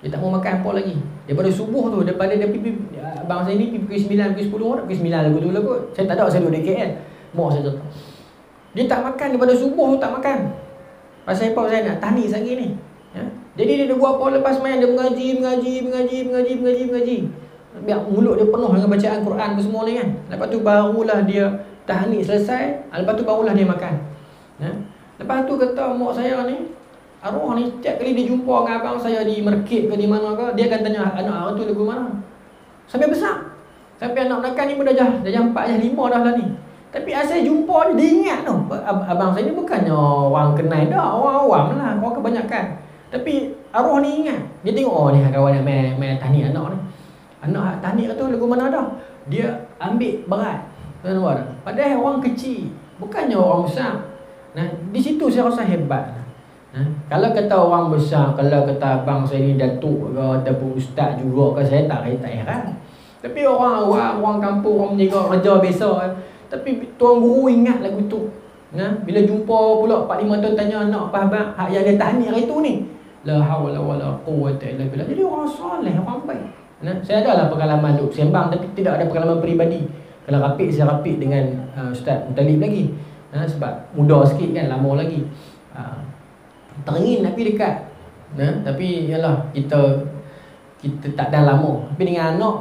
Dia tak mau makan apa lagi. Daripada subuh tu, daripada dia pergi, abang saya ni pergi pukul 9, pukul 10, pukul 9 lagu tu lah kot. Saya tak tahu, saya duduk di KL. Mak saya kata dia tak makan daripada subuh tu, tak makan. Pasal apa? Saya nak tahnik sehari ni. Jadi dia buat apa lepas main? Dia mengaji. Biar mulut dia penuh dengan bacaan Quran semua ni kan. Lepas tu barulah dia tahnik selesai. Lepas tu barulah dia makan. Lepas tu kata mak saya ni, arwah ni, setiap kali dia jumpa dengan abang saya di market ke di mana ke, dia akan tanya anak tu lagu mana. Sampai besar. Sampai anak menakan ni pun dah 4, dah 5 dah lah ni. Tapi asal jumpa dia ingat tu. Abang saya ni bukannya orang kenal dah, orang awam lah, orang kebanyakan. Tapi arwah ni ingat. Dia tengok, ni kawan nak main tahnik anak ni. Anak tahnik tu lagu mana dah. Dia ambil berat. Tuan-tuan, padahal orang kecil, bukannya orang besar. Di situ saya rasa hebat. Kalau kata orang besar, kalau kata abang saya ni datuk ke ataupun ustaz juga ke, saya tak heran. Tapi orang awam, orang kampung, orang menjaga kerja biasa, tapi Tuan Guru ingat lagu tu. Bila jumpa pula 4-5 tahun tanya anak apa abang hak yang dia tahnik hari tu ni, la haula wala quwwata illa billah. Jadi orang soleh, orang baik. Saya adalah pengalaman duk sembang, tapi tidak ada pengalaman peribadi. Kalau rapid, saya rapid dengan Ustaz Mutalib lagi. Sebab muda sikit kan, lama lagi. Teringin tapi dekat. Tapi yalah, kita tak dah lama. Tapi dengan anak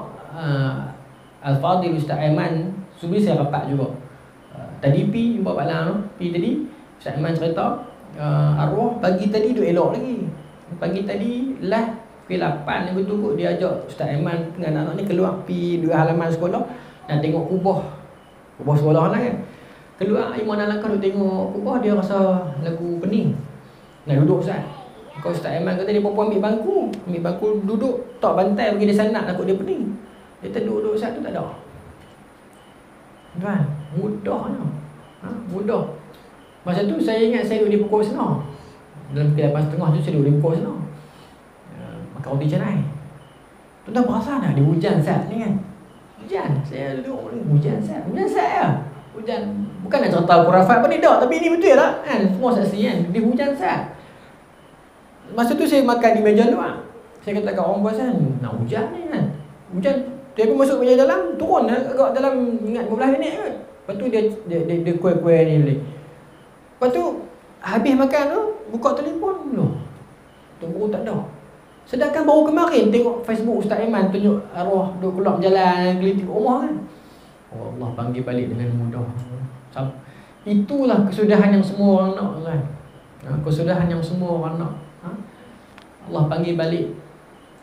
Al-Fadhil Ustaz Aiman Subri saya rapat juga. Tadi pi jumpa Pak Lang, pi tadi Ustaz Aiman cerita arwah pagi tadi duk elok lagi. Pagi tadi lah pukul 8 lagu tu kot, dia ajak Ustaz Aiman dengan anak-anak ni keluar pi 2 halaman sekolah dan tengok kubah sekolah lah kan. Keluar Iman Alangkah duk tengok kubah, dia rasa lagu pening. Nak duduk Ustaz. Kau Ustaz Aiman kata dia perempuan ambil bangku duduk, tak bantai pergi dia sana, takut dia pening. Dia duduk Ustaz tu tak ada. Tuan, mudahnya. Mudah. Masa tu saya ingat saya duduk di pokok senang. Dalam pukul 8.30 tu saya duduk di pokok senang. Makan roti canai. Tuan perasan tak? Dia hujan Ustaz ni kan. Hujan. Saya duduk hujan Ustaz. Hujan Ustaz ya. Hujan. Bukan nak cerita khurafat apa ni tak, tapi ini betul tak? Kan? Semua saksi kan. Dia hujan Ustaz. Masa tu saya makan di meja luar. Saya kata kat orang puasan, nak hujan ni kan. Hujan. Dia pun masuk meja dalam, turun agak dalam ingat 15 minit kot. Lepas tu dia kuih-kuih ni balik. Lepas tu habis makan tu, buka telefon loh. Tuan Guru tak ada. Sedangkan baru kemarin tengok Facebook Ustaz Aiman tunjuk arwah duk keluar jalan gelitik rumah kan. Oh Allah panggil balik dengan mudah. Itulah kesudahan yang semua orang nak kan. Kesudahan yang semua orang nak. Allah panggil balik.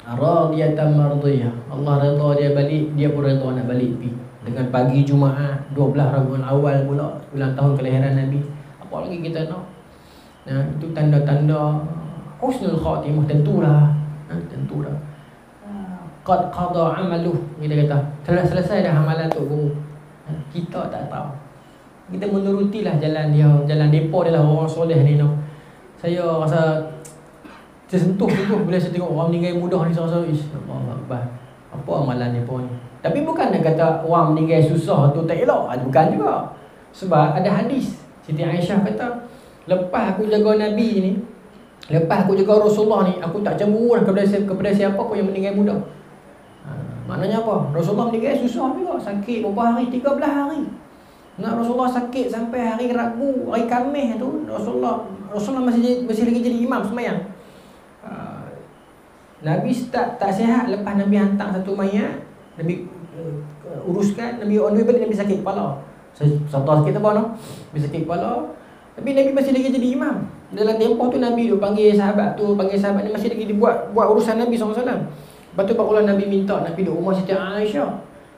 Radiyatan mardiyah. Allah redha dia balik, dia pun redha nak balik pi. Dengan pagi Jumaat 12 Rabiul Awal pula ulang tahun kelahiran Nabi. Apa lagi kita nak? Itu tanda-tanda husnul khatimah, tentulah. Tentulah. Qad qada amaluh, kita kata. Selesai dah amalan Tok Guru. Kita tak tahu. Kita menurutilah jalan dia, jalan depa dia lah orang soleh ni no. Saya rasa tersentuh bila saya tengok orang meninggal mudah ni, saya rasa Allah Akbar. Apa amalan depa ni? Tapi bukan nak kata orang meninggal susah tu tak elok, bukan juga. Sebab ada hadis Siti Aisyah kata, lepas aku jaga Nabi ni, lepas aku jaga Rasulullah ni, aku tak cemburu kepada siapa pun yang meninggal muda. Maknanya apa? Rasulullah meninggal susah juga, sakit berapa hari, 13 hari. Rasulullah sakit sampai hari Rabu, hari Khamis tu Rasulullah masih lagi jadi imam sembahyang. Nabi tak sihat, lepas Nabi hantar satu mayat, Nabi uruskan, Nabi on the way balik, Nabi sakit kepala. Satu sakit apa no? Nabi sakit kepala. Tapi Nabi masih lagi jadi imam. Dalam tempoh tu Nabi tu panggil sahabat ni, masih lagi dibuat urusan Nabi SAW. Lepas tu barulah Nabi minta Nabi duduk rumah Siti Aisyah.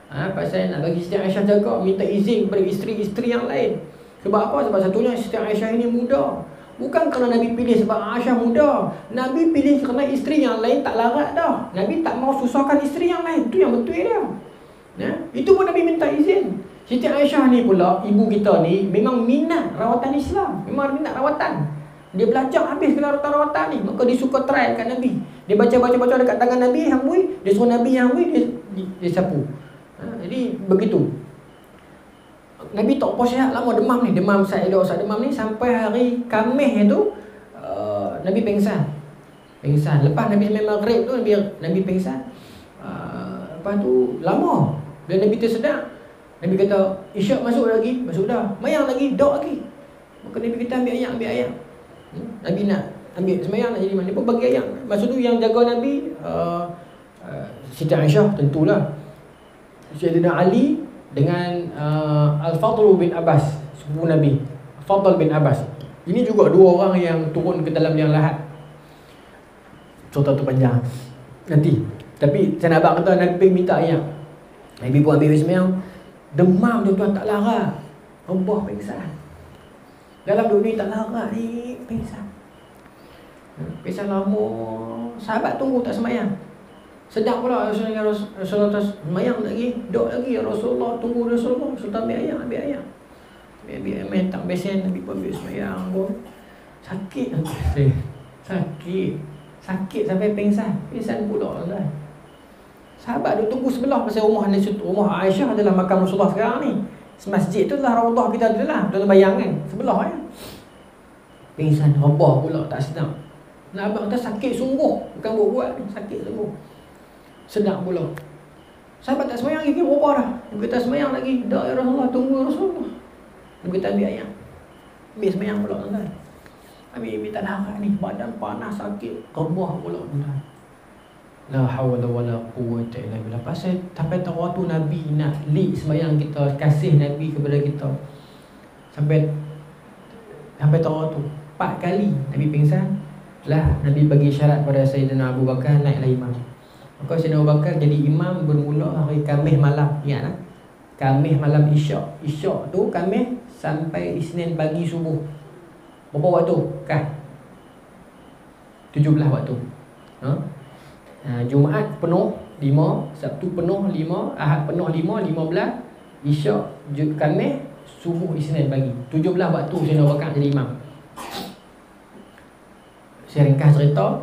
Pasal nak bagi Siti Aisyah jaga, minta izin kepada isteri-isteri yang lain. Sebab apa? Sebab satunya Siti Aisyah ini muda. Bukan kerana Nabi pilih sebab Aisyah muda. Nabi pilih kerana isteri yang lain tak larat dah. Nabi tak mau susahkan isteri yang lain. Itu yang betul dia. Itu pun Nabi minta izin. Siti Aisyah ni pula, ibu kita ni memang minat rawatan Islam. Memang minat rawatan. Dia belajar habis rawatan ni. Maka dia suka try kat Nabi. Dia baca dekat tangan Nabi, hambui. Dia suruh Nabi yang hambui, dia sapu. Jadi begitu. Nabi tak apa sihat lama demam ni. Demam Sa'id demam ni sampai hari Khamis tu Nabi pingsan. Lepas Nabi sembahyang maghrib tu Nabi pingsan. Lepas tu lama. Bila Nabi tersedar, Nabi kata, isyak masuk lagi, masuk dah. Mayang lagi, dok lagi. Maka Nabi kata ambil ayam. Nabi nak ambil sembahyang nak jadi mana. Dia pun bagi ayam. Masa tu yang jaga Nabi Siti Aisyah tentulah. Sayyidina Ali dengan Al-Fadl bin Abbas, sepupu Nabi. Fadl bin Abbas. Ini juga dua orang yang turun ke dalam liang lahat. Cerita tu panjang nanti. Tapi saya nak abang kata Nabi minta ayam. Nabi pun ambil sembahyang. Demam tuan-tuan tak larat. Rebah pingsan. Dalam dunia tak larat ni pingsan. Pingsan lama. Sahabat tunggu tak sembahyang. Sedap pula Rasulullah sembahyang lagi, dok lagi Rasulullah, tunggu Rasulullah. Sultan ambil ayam. Ambil ayam tak besen. Nabi pun ambil sembahyang pun. Sakit sampai pingsan pula tuan. Sahabat dia tunggu sebelah pasal rumah Aisyah adalah makam Rasulullah sekarang ni. Masjid tu lah raudhah kita adalah dalam bayangan sebelah ya. Pingsan rebah pula tak sedap. Nak abang kata sakit sungguh, bukan buat sakit sungguh. Sedap pula. Sahabat tak sembahyang lagi berubah dah. Dia kata sembahyang lagi, dak ya Rasulullah, tunggu Rasulullah. Dia kata ambil ayam. Ambil sembahyang pula tuan. Ambil tak larat ni, badan panas sakit, rebah pula tuan. La hawla wala quwwata illa billah. Pasal sampai waktu Nabi nak lead sembahyang kita, kasih Nabi kepada kita. Sampai waktu 4 kali Nabi pingsan. Lah Nabi bagi syarat pada Sayyidina Abu Bakar naiklah imam. Maka Sayyidina Abu Bakar jadi imam bermula hari Khamis malam. Ingat tak? Khamis malam Isyak. Isyak tu Khamis sampai Isnin pagi subuh. Berapa waktu? 17 waktu. Jumaat penuh 5, Sabtu penuh 5, Ahad penuh 5, 15, Isyak, Khamis, subuh Isnin pagi. 17 waktu Sayyidina Abu Bakar jadi imam. Saya ringkas cerita.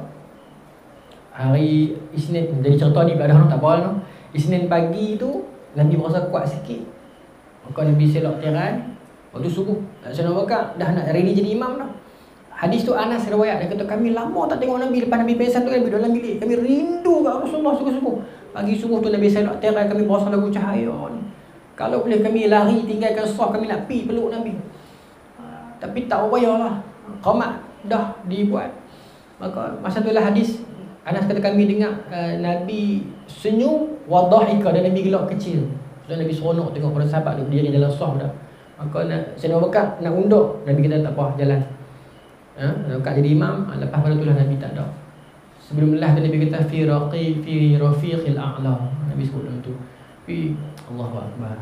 Hari Isnin, jadi cerita ni tak apa lah. Isnin pagi tu Nabi berasa kuat sikit. Maka Nabi selok tirai. Waktu subuh Sayyidina Abu Bakar dah nak ready jadi imam dah. Hadis tu Anas riwayat, dia kata kami lama tak tengok Nabi. Lepas Nabi pingsan tu Nabi dalam bilik. Kami rindu kat Rasulullah sungguh-sungguh. Pagi subuh tu Nabi selok tirai, kami berasa lagu cahaya ni. Kalau boleh kami lari tinggalkan saf, kami nak pi peluk Nabi. Tapi tak payahlah. Qamat dah dibuat. Maka masa tu lah hadis Anas kata kami dengar Nabi senyum wa dhahika dan Nabi gelak kecil. Sudah Nabi seronok tengok para sahabat tu berdiri dalam saf dah. Maka Sayyidina Abu Bakar nak undur, Nabi kata tak apa, jalan. Lepas jadi imam, lepas pada itulah Nabi tak ada. Sebelum lah tu Nabi kata fi rafiqil a'la. Nabi sebut dalam tu. Fi Allahu akbar.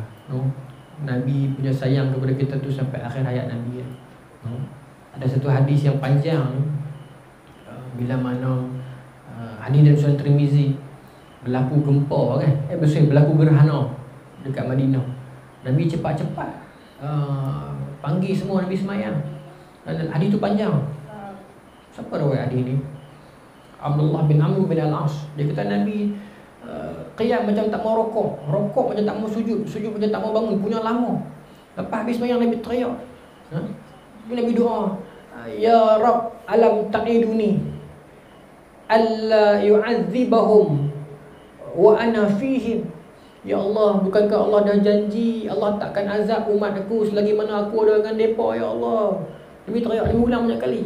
Nabi punya sayang kepada kita tu sampai akhir hayat Nabi. Ada satu hadis yang panjang bila mana hadis dari Sunan Tirmizi, berlaku gempa kan. Berlaku gerhana dekat Madinah. Nabi cepat-cepat panggil semua Nabi semayang. Dan hadis tu panjang. Siapa riwayat hadis ni? Abdullah bin Amr bin Al-As. Dia kata Nabi qiyam macam tak mau rokok macam tak mau sujud macam tak mau bangun, punya lama. Lepas habis semayang Nabi teriak. Nabi doa, ya Rabb alam ta'iduni alla yu'adzibahum wa ana fihim. Ya Allah, bukankah Allah dah janji Allah takkan azab umat aku selagi mana aku ada dengan mereka, ya Allah. Nabi teriak, Nabi ulang banyak kali.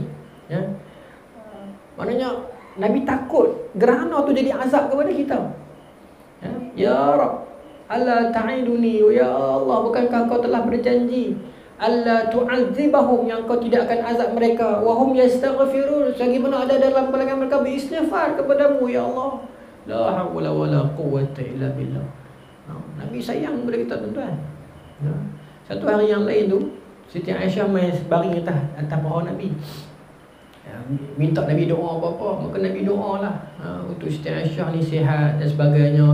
Maknanya Nabi takut gerhana tu jadi azab kepada kita. Ya Rabb alla ta'iduni, ya Allah, bukankah kau telah berjanji alla tu'adzibahum, yang kau tidak akan azab mereka, wa hum yastaghfirun, selagi mana ada dalam kalangan mereka beristighfar kepadamu, ya Allah. La haula wala quwwata illa billah. Nabi sayang kepada kita tuan-tuan. Satu hari yang lain tu Siti Aisyah main baring atas pohon Nabi. Minta Nabi doa apa-apa, maka Nabi doa lah untuk Siti Aisyah ni sihat dan sebagainya,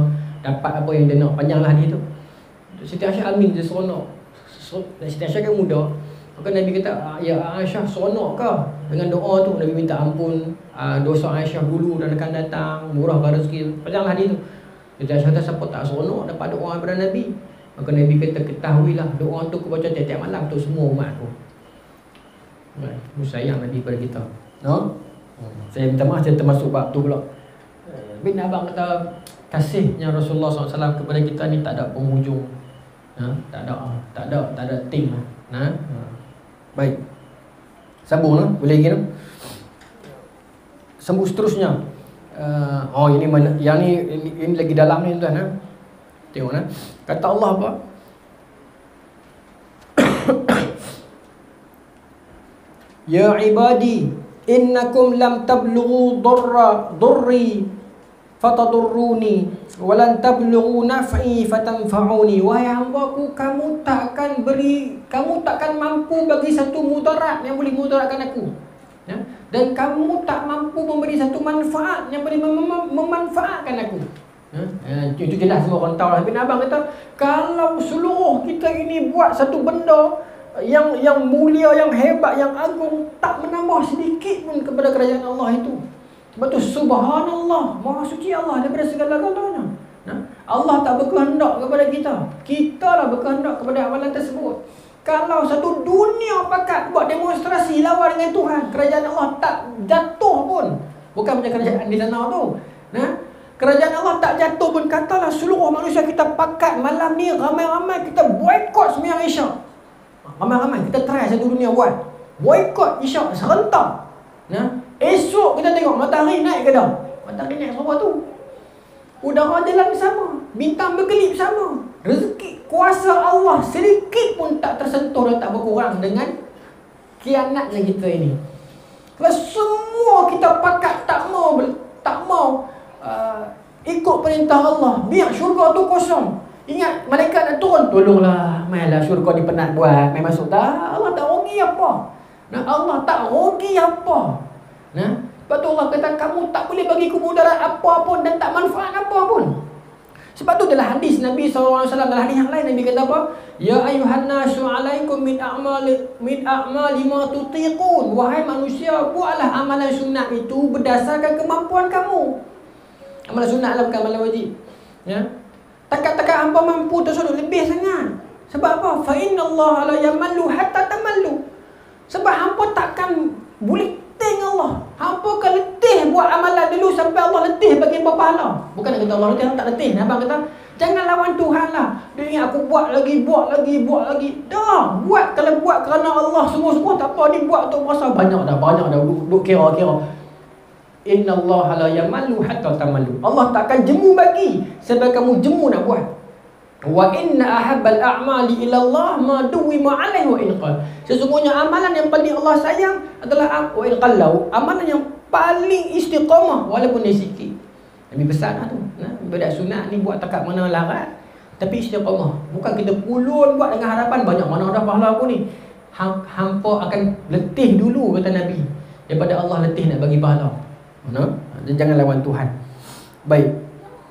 dapat apa yang dia nak. Panjanglah dia tu. Siti Aisyah amin, dia seronok. Siti Aisyah kan muda. Maka Nabi kata, ya Aisyah, seronok ke dengan doa tu? Nabi minta ampun dosa Aisyah dulu dan akan datang, murahkan rezeki. Panjanglah hadis tu. Jadi Aisyah kata, siapa tak seronok dapat doa daripada Nabi? Maka Nabi kata, ketahuilah doa tu aku baca tiap-tiap malam untuk semua umat aku. Aku sayang Nabi pada kita. No? Saya minta maaf, saya termasuk bab tu pula. Bin abang kata, kasihnya Rasulullah SAW kepada kita ni tak ada penghujung. Tak ada ting. Baik. Sambunglah, boleh lagi tu. Sambung seterusnya. Ini mana? Yang ini lagi dalam ni tuan. Tengok nah. Kata Allah apa? Ya ibadi, innakum lam tablughu durri fatadurruni walan tablughu naf'i fatanfa'uni. Wahai hamba-Ku, kamu takkan mampu bagi satu mudarat yang boleh mudaratkan aku, ya? Dan kamu tak mampu memberi satu manfaat yang boleh memanfaatkan aku. Itu jelas semua orang tahu. Bin abang kata, kalau seluruh kita ini buat satu benda yang mulia, yang hebat, yang agung, tak menambah sedikit pun kepada kerajaan Allah itu. Sebab tu subhanallah, maha suci Allah daripada segala-galanya. Allah tak berkehendak kepada kita, kita lah berkehendak kepada amalan tersebut. Kalau satu dunia pakat buat demonstrasi lawan dengan Tuhan, kerajaan Allah tak jatuh pun. Bukan macam kerajaan di sana tu. Kerajaan Allah tak jatuh pun, katalah seluruh manusia kita pakat malam ni ramai-ramai kita boikot sembahyang Isyak. Ramai-ramai kita try satu dunia buat boikot Isyak serentak. Esok kita tengok matahari naik ke dah? Matahari naik semua tu. Udara jalan bersama, bintang berkelip sama. Rezeki kuasa Allah sedikit pun tak tersentuh dan tak berkurang dengan kianatnya kita ini. Kalau semua kita pakat tak mau ikut perintah Allah, biar syurga tu kosong. Ingat malaikat nak turun, tolonglah, mainlah syurga ni penat buat, main masuk dah. Allah tak rugi apa. Allah tak rugi apa. Sebab tu Allah kata, kamu tak boleh bagi mudarat apa pun dan tak manfaat apa pun. Sebab tu dalam hadis Nabi SAW, dalam hadis yang lain Nabi kata apa? Ya ayuhan nasu alaikum min a'mali ma tutiqun. Wahai manusia, buatlah amalan sunat itu berdasarkan kemampuan kamu. Amalan sunat lah, bukan amalan wajib. Ya. Takat-takat hampa mampu tersudut lebih sangat. Sebab apa? Fa innallaha la yamallu hatta tamallu. Sebab hampa takkan boleh letih Allah. Hampa kan letih buat amalan dulu sampai Allah letih bagi pahala. Bukan nak kata Allah letih, tak letih. Abang kata, jangan lawan Tuhan lah. Dia ingat aku buat lagi. Dah, buat. Kalau buat kerana Allah semua-semua tak apa. Dia buat untuk puasa. Banyak dah. Duk kira-kira. Innallaha la yamallu hatta tamallu. Allah tak akan jemu bagi sebab kamu jemu nak buat. Wa inna ahabbal a'mali ila Allah ma duwima alaihi wa in qal. Sesungguhnya amalan yang paling Allah sayang adalah wa in qallau, amalan yang paling istiqamah walaupun dia sikit. Nabi pesan tu. Ibadat sunat ni buat takat mana larat, tapi istiqamah. Bukan kita pulun buat dengan harapan banyak mana dah pahala aku ni. Hampa akan letih dulu kata Nabi daripada Allah letih nak bagi pahala. Jangan lawan Tuhan. Baik.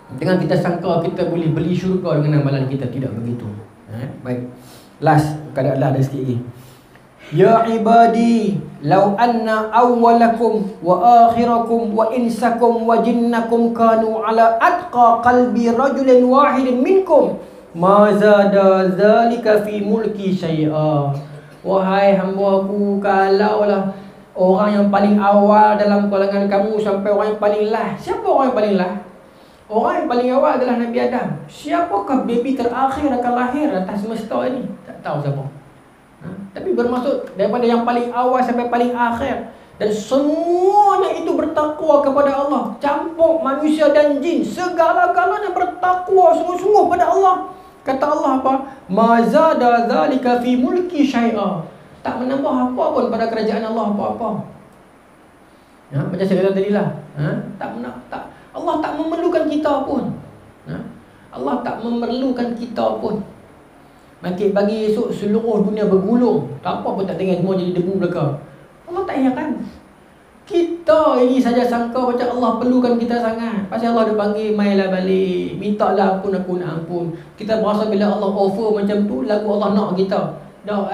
Dengan kita sangka kita boleh beli syurga dengan amalan kita, tidak begitu. Baik. Last, kadang-kadang ada sikit lagi. Ya ibadi, law anna awwalakum wa akhirakum wa insakum wa jinnakum kanu ala atqa qalbi rajulin wahidin minkum ma zada zalika fi mulki syai'a. Wahai hamba-Ku, kalaulah orang yang paling awal dalam kalangan kamu sampai orang yang paling last. Siapa orang yang paling last? Orang yang paling awal adalah Nabi Adam. Siapakah baby terakhir akan lahir atas semesta ini? Tak tahu siapa. Tapi bermaksud daripada yang paling awal sampai paling akhir. Dan semuanya itu bertakwa kepada Allah. Campur manusia dan jin. Segala-galanya bertakwa sungguh-sungguh pada Allah. Kata Allah apa? Ma zada zalika fi mulki syai'a. Tak menambah apa pun pada kerajaan Allah apa-apa. Macam saya kata tadi lah. Allah tak memerlukan kita pun. Allah tak memerlukan kita pun. Bagi esok seluruh dunia bergulung, tak apa pun tak tengok semua jadi debu belaka. Allah tak ingatkan. Kita ini saja sangka macam Allah perlukan kita sangat. Pasal Allah dia panggil, mailah balik, mintalah ampun, aku nak ampun. Kita berasa bila Allah offer macam tu, lagu Allah nak kita. Dah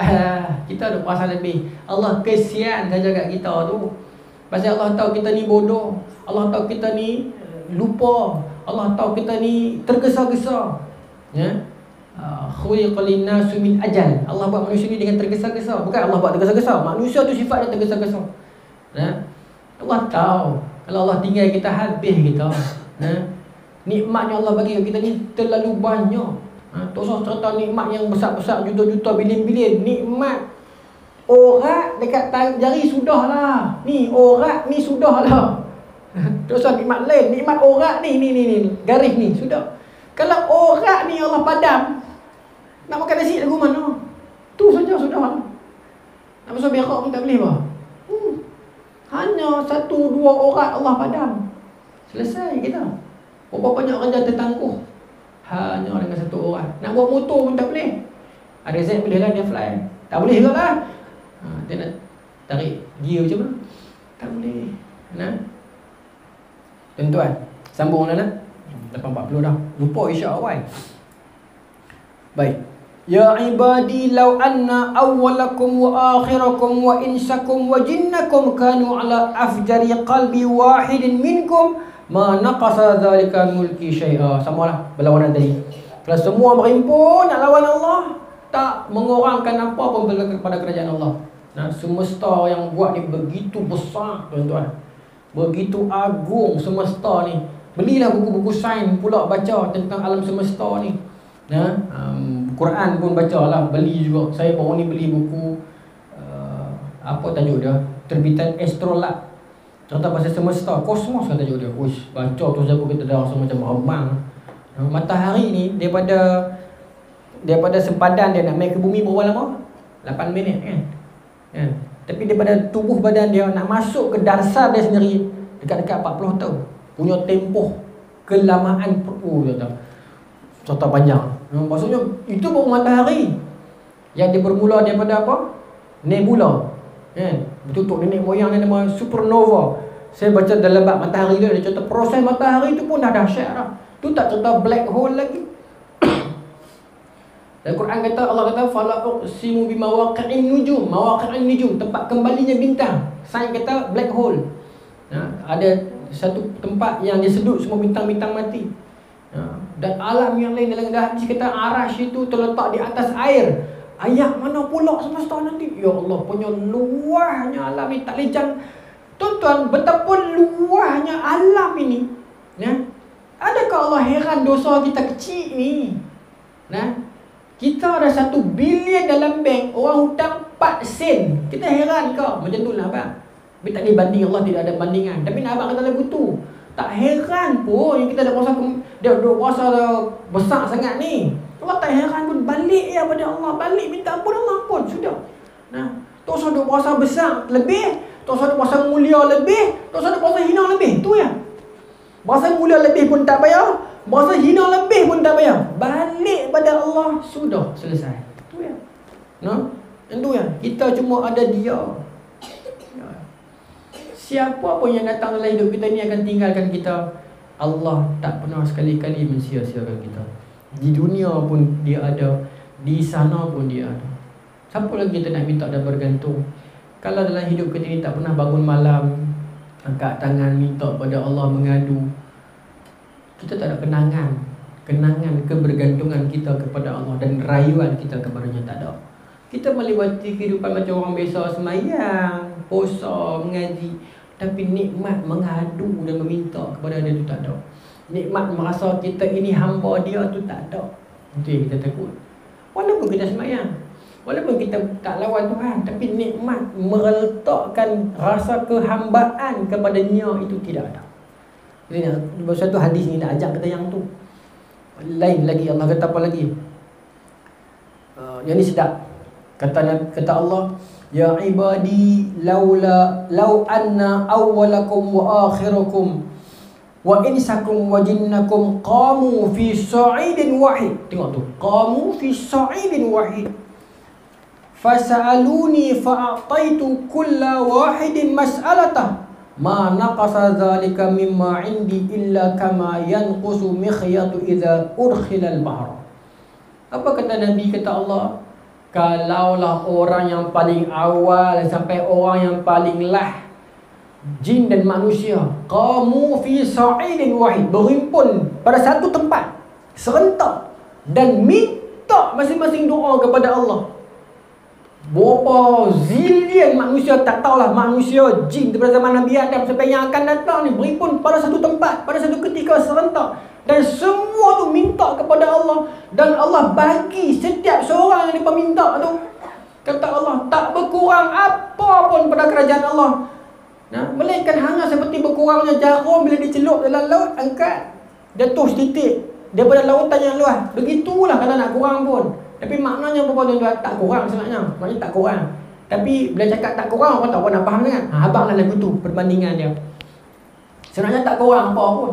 kita ada perasaan lebih. Allah kesian saja kat kita tu. Pasal Allah tahu kita ni bodoh. Allah tahu kita ni lupa. Allah tahu kita ni tergesa-gesa. Ya. Khuliqal linnasu min ajal. Allah buat manusia ni dengan tergesa-gesa. Bukan Allah buat tergesa-gesa. Manusia tu sifat dia tergesa-gesa. Ya. Allah tahu kalau Allah tinggal kita, habis kita. Ya. Nikmat yang Allah bagi kita ni terlalu banyak. Tak usah cerita nikmat yang besar-besar, juta-juta, bilion-bilion. Nikmat orat dekat jari sudahlah. Ni orat ni sudahlah. Tak usah nikmat lain. Nikmat orat ni garis ni sudah. Kalau orat ni Allah padam, nak makan nasi lagu mana? Tu saja sudah. Nak masuk berak pun tak boleh bah. Hanya 1-2 orat Allah padam, selesai kita. Berapa banyak orang jatuh tangguh hanya dengan 1 orang. Nak bawa motor pun tak boleh. Ada Z boleh lah, dia fly. Tak boleh juga lah. Dia nak tarik gear macam mana? Tak boleh. Nah, tuan-tuan, sambung dah lah. 8.40 dah. Lupa isyak awal. Baik. Ya ibadi law anna awwalakum wa akhirakum wa insakum wa jinnakum kanu ala afjari qalbi wahidin minkum ma naqasa dzalika mulki syai'a. Samalah berlawanan tadi. Kalau semua berhimpun nak lawan Allah, tak mengurangkan apa pun kepada kerajaan Allah. Nah, semesta yang buat ni begitu besar, tuan-tuan. Begitu agung semesta ni. Belilah buku-buku sains pula baca tentang alam semesta ni. Nah, Quran pun bacalah, beli juga. Saya baru ni beli buku apa tajuk dia? Terbitan Astrolab. Cerita pasal semesta, kosmos kan tajuk dia. Uish, baca tu saya pun kita dah rasa macam meremang. Matahari ni daripada sempadan dia nak main ke bumi berapa lama? 8 minit kan? Ya. Tapi daripada tubuh badan dia nak masuk ke dasar dia sendiri dekat-dekat 40 tahun. Punya tempoh kelamaan cerita panjang. Maksudnya itu baru matahari yang dia bermula daripada apa? Nebula. Bertutup nenek moyang dia nama supernova. Saya baca dalam bab matahari dia cerita proses matahari tu pun dah dahsyat dah. Tu tak cerita black hole lagi. Dalam Quran kata, Allah kata fala uqsimu bimawaqi'in nujum. Mawaqi'in nujum, tempat kembalinya bintang. Sains kata black hole. Ada satu tempat yang dia sedut semua bintang-bintang mati. Dan alam yang lain dalam hadis kata Arash itu terletak di atas air. Ayat mana pula semesta nanti? Ya Allah, punya luahnya alam ni tak boleh tuan-tuan, betapa luahnya alam ini. Ya? Adakah Allah heran dosa kita kecil ni? Kita ada 1 bilion dalam bank, orang hutang 4 sen. Kita heran ke? Macam tu lah abang. Tapi tak boleh banding, Allah tidak ada bandingan. Tapi nak abang kata lagu tu, tak heran pun yang kita dah puasa besar sangat ni. Allah tak heran pun, balik ya pada Allah. Balik minta ampun Allah pun, sudah. Tak usah duk puasa besar lebih, tak usah duk puasa mulia lebih, tak usah duk puasa hina lebih. Tu ya. Puasa mulia lebih pun tak payah, puasa hina lebih pun tak payah. Balik pada Allah, sudah selesai. Tu ya. Itu ya. Kita cuma ada Dia. Siapa pun yang datang dalam hidup kita ni akan tinggalkan kita. Allah tak pernah sekali-kali mensia-siakan kita. Di dunia pun Dia ada, di sana pun Dia ada. Siapa lagi kita nak minta dan bergantung? Kalau dalam hidup kita ni tak pernah bangun malam, angkat tangan minta pada Allah, mengadu, kita tak ada kenangan kebergantungan kita kepada Allah dan rayuan kita kepadanya tak ada. Kita melewati kehidupan macam orang biasa, semayang, puasa, mengaji, tapi nikmat mengadu dan meminta kepada Dia tu tak ada. Nikmat merasa kita ini hamba Dia tu tak ada. Itu yang kita takut. Walaupun kita semayang, walaupun kita tak lawan Tuhan, tapi nikmat meletakkan rasa kehambaan kepada-Nya itu tidak ada. Jadi satu hadis ni nak ajak kita yang tu. Lain lagi, Allah kata apa lagi? Yang ni sedap. Kata Allah, ya ibadi law anna awwalakum wa akhirakum wa insakum wa jinnakum qamu fi sa'idin wahid. Tengok tu, qamu fi sa'idin wahid fas'aluni fa'ataitu kulla wahidin mas'alatah ma naqasa dhalika mimma indi illa kama yanqusu mikhyatu idza urkhila al-bahr. Apa kata Nabi? Kata Allah, kalaulah orang yang paling awal sampai orang yang paling last, jin dan manusia, qamu fi sa'idin wahid, berhimpun pada satu tempat serentak dan minta masing-masing doa kepada Allah. Berapa zillion manusia, tak tahulah manusia, jin daripada zaman Nabi Adam sampai yang akan datang ni, berhimpun pada satu tempat pada satu ketika serentak, dan semua tu minta kepada Allah, dan Allah bagi setiap seorang yang mereka minta tu, kata Allah, tak berkurang apa pun pada kerajaan Allah. Melainkan hanya seperti berkurangnya jarum bila dicelup dalam laut, angkat jatuh setitik daripada lautan yang luas. Begitulah kalau nak kurang pun. Tapi maknanya apa tuan-tuan? Tak kurang sebenarnya. Maknanya tak kurang. Tapi bila cakap tak kurang, orang tak pernah faham kan? Abanglah lagu tu perbandingan dia. Sebenarnya tak kurang apa pun.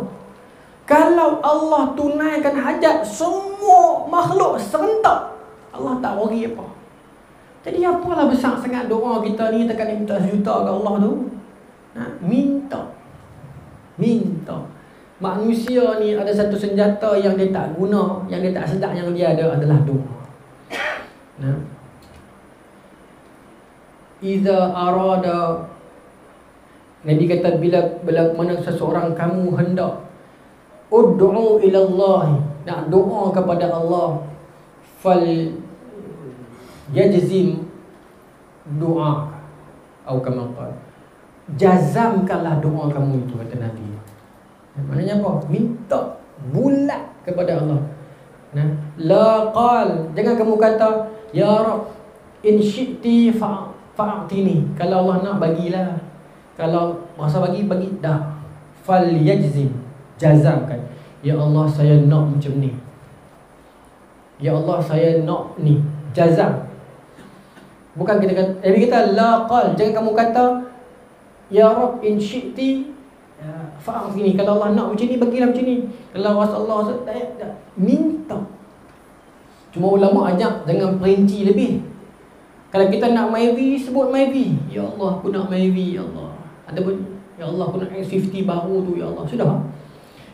Kalau Allah tunaikan hajat semua makhluk serentak, Allah tak worry apa. Jadi apalah besar sangat doa kita ni, tekan minta sejuta ke Allah tu. Minta. Manusia ni ada satu senjata yang dia tak guna, yang dia tak sedar yang dia ada adalah doa. Iza arada, Nabi kata bila mana seseorang kamu hendak ud'u ila Allah, nak doa kepada Allah, fal yajzim doa atau kama qala, jazamkanlah doa kamu itu, kata Nabi. Maknanya apa? Minta bulat kepada Allah. La qal, jangan kamu kata ya Rabb in syi'ti fa'atini, kalau Allah nak bagilah, kalau masa bagi dah. Fal yajzim, jazamkan, ya Allah saya nak macam ni, ya Allah saya nak ni, jazam. Bukan kita kata, kita la qal, jangan kamu kata ya Rabb in syi'ti fa'atini, kalau Allah nak macam ni bagilah macam ni, kalau Allah tak minta. Cuma ulama ajak jangan perinci lebih. Kalau kita nak Myvi, sebut Myvi, ya Allah aku nak Myvi, ya Allah. Ataupun ya Allah aku nak S50 baru tu, ya Allah. Sudah.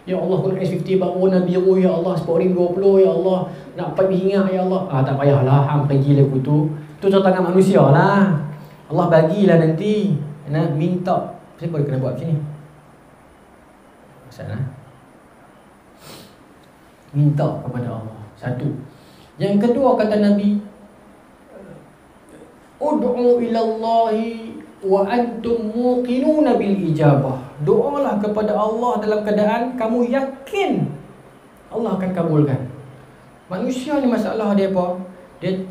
Ya Allah aku nak S50 baru warna biru, ya Allah, Sport Ring 20, ya Allah, nak pipe hingar, ya Allah. Tak payahlah hang perinci lagu tu. Tu tangan manusia lah. Allah bagilah nanti. Nak minta. Siapa kena buat macam ni? Masalah. Minta kepada Allah. Satu. Yang kedua kata Nabi, ud'u ilallahi wa antum muqinuna bil ijabah. Doalah kepada Allah dalam keadaan kamu yakin Allah akan kabulkan. Manusia ni masalah dia apa?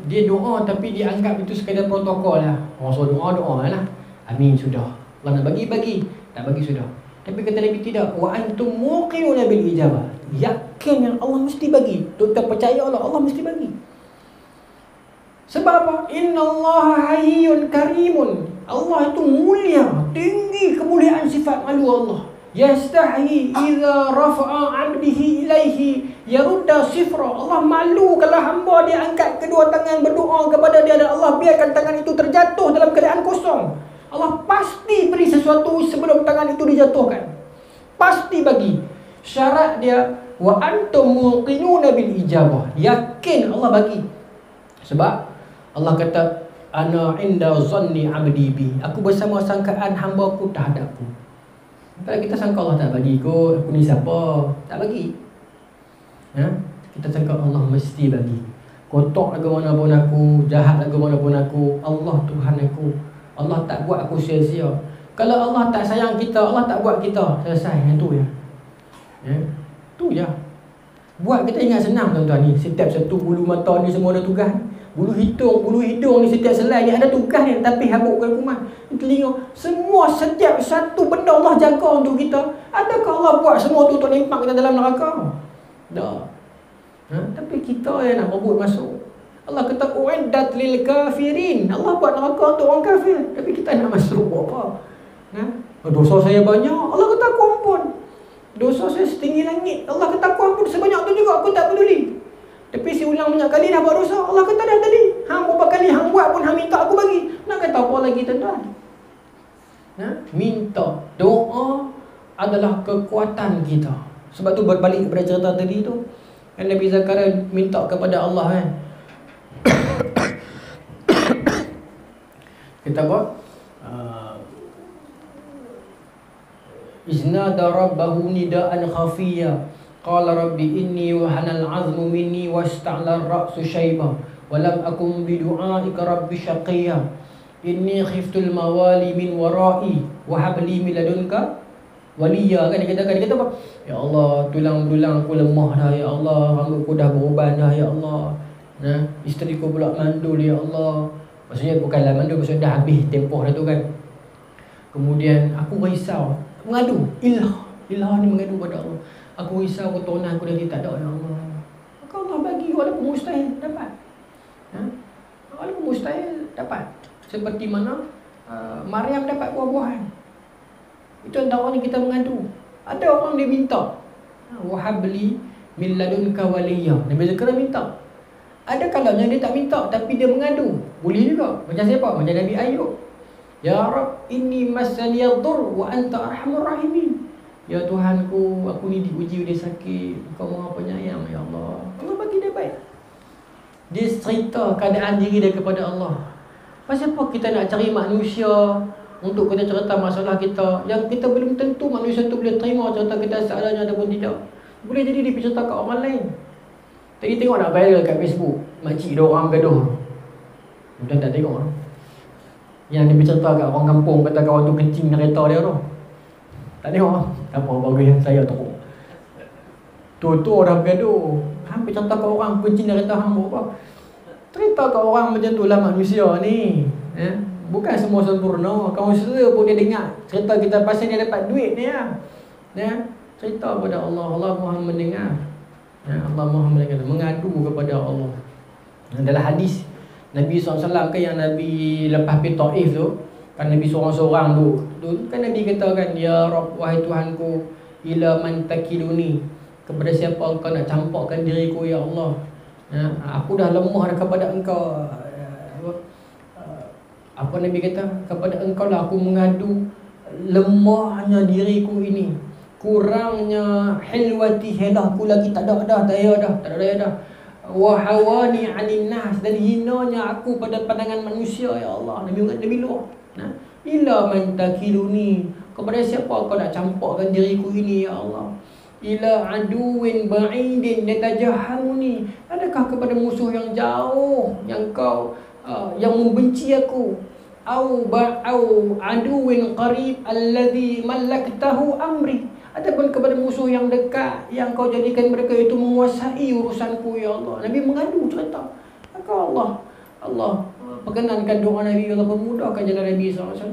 Dia doa tapi dia anggap itu sekadar protokol lah. Orang suruh doa lah. Amin, sudah. Allah nak bagi, tak bagi sudah. Tapi kata Nabi tidak, wa antum muqinuna bil ijabah. Yakin yang Allah mesti bagi. Kita percaya Allah mesti bagi. Sebab apa? Innallaha hayyun karimun. Allah itu mulia, tinggi kemuliaan sifat malu Allah. Yastahi idza rafa'a 'abdihi ilaihi yarudda sifra. Allah malu kalau hamba dia angkat kedua tangan berdoa kepada dia dan Allah biarkan tangan itu terjatuh dalam keadaan kosong. Allah pasti beri sesuatu sebelum tangan itu dijatuhkan. Pasti bagi. Syarat dia wa antum muqinuna bil ijabah. Yakin Allah bagi. Sebab Allah kata ana inda zanni 'abdi bi. Aku bersama sangkaan hamba-Ku terhadapku. Kalau kita sangka Allah tak bagi kot, aku ni siapa? Tak bagi. Kita sangka Allah mesti bagi. Kotor lagu mana pun aku, jahat lagu mana pun aku, Allah Tuhan aku. Allah tak buat aku sia-sia. Kalau Allah tak sayang kita, Allah tak buat kita. Selesai, yang tu ya. Tu je. Buat kita ingat senang tuan-tuan ni. Setiap satu bulu mata ni semua ada tugas. Bulu hidung ni setiap selai ni ada tugas ni. Tapi habukkan kuman, telinga, semua setiap satu benda Allah jaga untuk kita. Adakah Allah buat semua tu untuk nimpak kita dalam neraka? Tak. Tapi kita yang nak rebut masuk. Allah kata uiddat lil kafirin. Allah buat neraka untuk orang kafir. Tapi kita nak masuk buat apa? Dosa saya banyak. Allah kata aku ampun. Dosa saya setinggi langit. Allah kata aku ampun. Sebanyak tu juga aku tak peduli. Tapi si ulang banyak kali dah buat dosa. Allah kata dah tadi, hang berapa kali hang buat pun hang minta aku bagi. Nak kata apa lagi tuan-tuan? Minta. Doa adalah kekuatan kita. Sebab tu berbalik kepada cerita tadi tu, kan Nabi Zakaria minta kepada Allah kan. Kita apa? Iznada rabbahu nida'an khafiyya qala rabbi inni wahanal 'azmu minni wasta'la ar-ra'su shayba wa lam akum bi du'aika rabbi shaqiyya inni khiftul mawali min wara'i wa hab li min ladunka waliya. Kan dia kata apa? Ya Allah, tulang-tulang aku lemah dah ya Allah, rambutku dah beruban dah ya Allah. Nah, isteriku pula mandul ya Allah. Maksudnya bukanlah mandul, maksudnya dah habis tempoh dah tu kan. Kemudian aku risau, mengadu, ilah ni mengadu pada Allah. Aku risau keturunan aku dah tak ada ya Allah. Maka Allah bagi walaupun mustahil dapat. Walaupun mustahil dapat. Seperti mana Maryam dapat buah-buahan. Itu antara orang kita mengadu. Ada orang dia minta, wahabli min ladunka waliya. Nabi Zakaria minta. Ada kalanya dia tak minta tapi dia mengadu. Boleh juga. Macam siapa? Macam Nabi Ayub. Ya Rab, inni masani yadur wa anta arhamur rahimin. Ya Tuhanku, aku ni diuji, dia sakit, Kau Maha Penyayang ya Allah. Allah bagi dia baik. Dia cerita keadaan diri dia kepada Allah. Pasal apa kita nak cari manusia untuk kita cerita masalah kita yang kita belum tentu manusia tu boleh terima cerita kita seadanya ataupun tidak. Boleh jadi dia cerita kat orang lain. Tadi tengok nak viral kat Facebook, makcik dia orang gaduh. Mudah tak tengok. Yang dia bercerita kat orang kampung, kata kawan tu kencing kereta dia tu. Tak tengok. Tak apa, bagus saya tengok. Tu orang bergaduh. Hampir cerita kat orang kencing kereta hang buat apa? Cerita kat orang macam tu lah manusia ni. Bukan semua sempurna. Kaunselor pun dia dengar cerita kita pasal dia dapat duit ni lah. Cerita kepada Allah. Allah Maha mendengar. Allah Maha mendengar. Mengadu kepada Allah. Dalam hadis Nabi SAW kan yang Nabi lepas pergi Taif tu, kan Nabi seorang-seorang tu kan Nabi kata kan, Ya Rabb, wahai Tuhanku, ila man takiluni, kepada siapa engkau nak campakkan diriku ya Allah. Aku dah lemah dah kepada engkau. Apa Nabi kata? Kepada engkau lah aku mengadu lemahnya diriku ini, kurangnya hilwati, helahku lagi tak ada daya dah. Wa hawani 'anil nas, dan hinanya aku pada pandangan manusia ya Allah. Nabi luar. Ila man takiluni, kepada siapa kau nak campakkan diriku ini ya Allah. Ila aduwin ba'idin yatajahamuni, adakah kepada musuh yang jauh yang kau yang membenci aku. Au aduwin qarib alladhi mallaktahu amri, ataupun kepada musuh yang dekat yang kau jadikan mereka itu menguasai urusanku ya Allah. Nabi mengadu cerita. Maka Allah perkenankan doa Nabi, Allah permudahkan jalan Nabi SAW.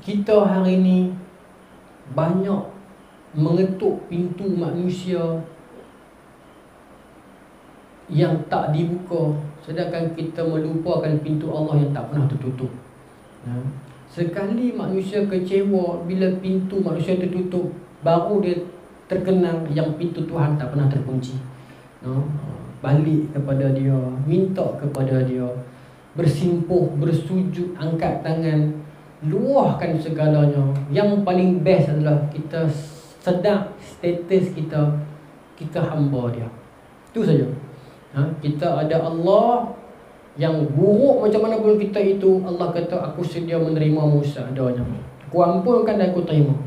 Kita hari ini banyak mengetuk pintu manusia yang tak dibuka, sedangkan kita melupakan pintu Allah yang tak pernah tertutup. Sekali manusia kecewa bila pintu manusia tertutup, baru dia terkenang yang pintu Tuhan tak pernah terkunci. Balik kepada dia, minta kepada dia, bersimpuh, bersujud, angkat tangan, luahkan segalanya. Yang paling best adalah kita sedar status kita hamba dia. Itu saja. Kita ada Allah yang buruk macam mana pun kita itu, Allah kata aku sedia menerima seadanya. Aku ampunkan dan aku terima.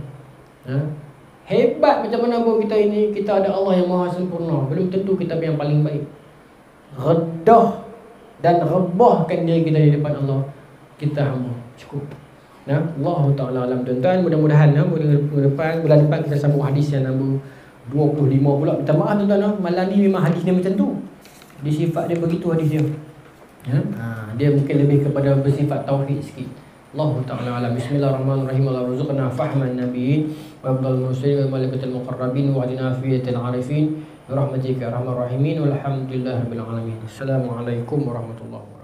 Hebat macam mana pun kita ini, kita ada Allah yang maha sempurna. Belum tentu kita yang paling baik. Redah dan rebahkan diri kita di depan Allah. Kita hamba. Cukup. Allah Ta'ala alam tuan-tuan. Mudah-mudahan bulan depan kita sambung hadis yang nombor 25 pula. Minta maaf tuan-tuan, malam ni memang hadis dia macam tu. Dia sifat dia begitu hadis dia. Dia mungkin lebih kepada bersifat tauhid sikit. Allah Ta'ala alam. Bismillahirrahmanirrahim. Allah ruzuqna fahman nabiyyin wa abdal mursalin wa malikatul muqarrabin wa adina fiyatil arifin bi rahmatika ya arhamar rahimin walhamdulillahi rabbil alamin. Assalamualaikum warahmatullahi wabarakatuh.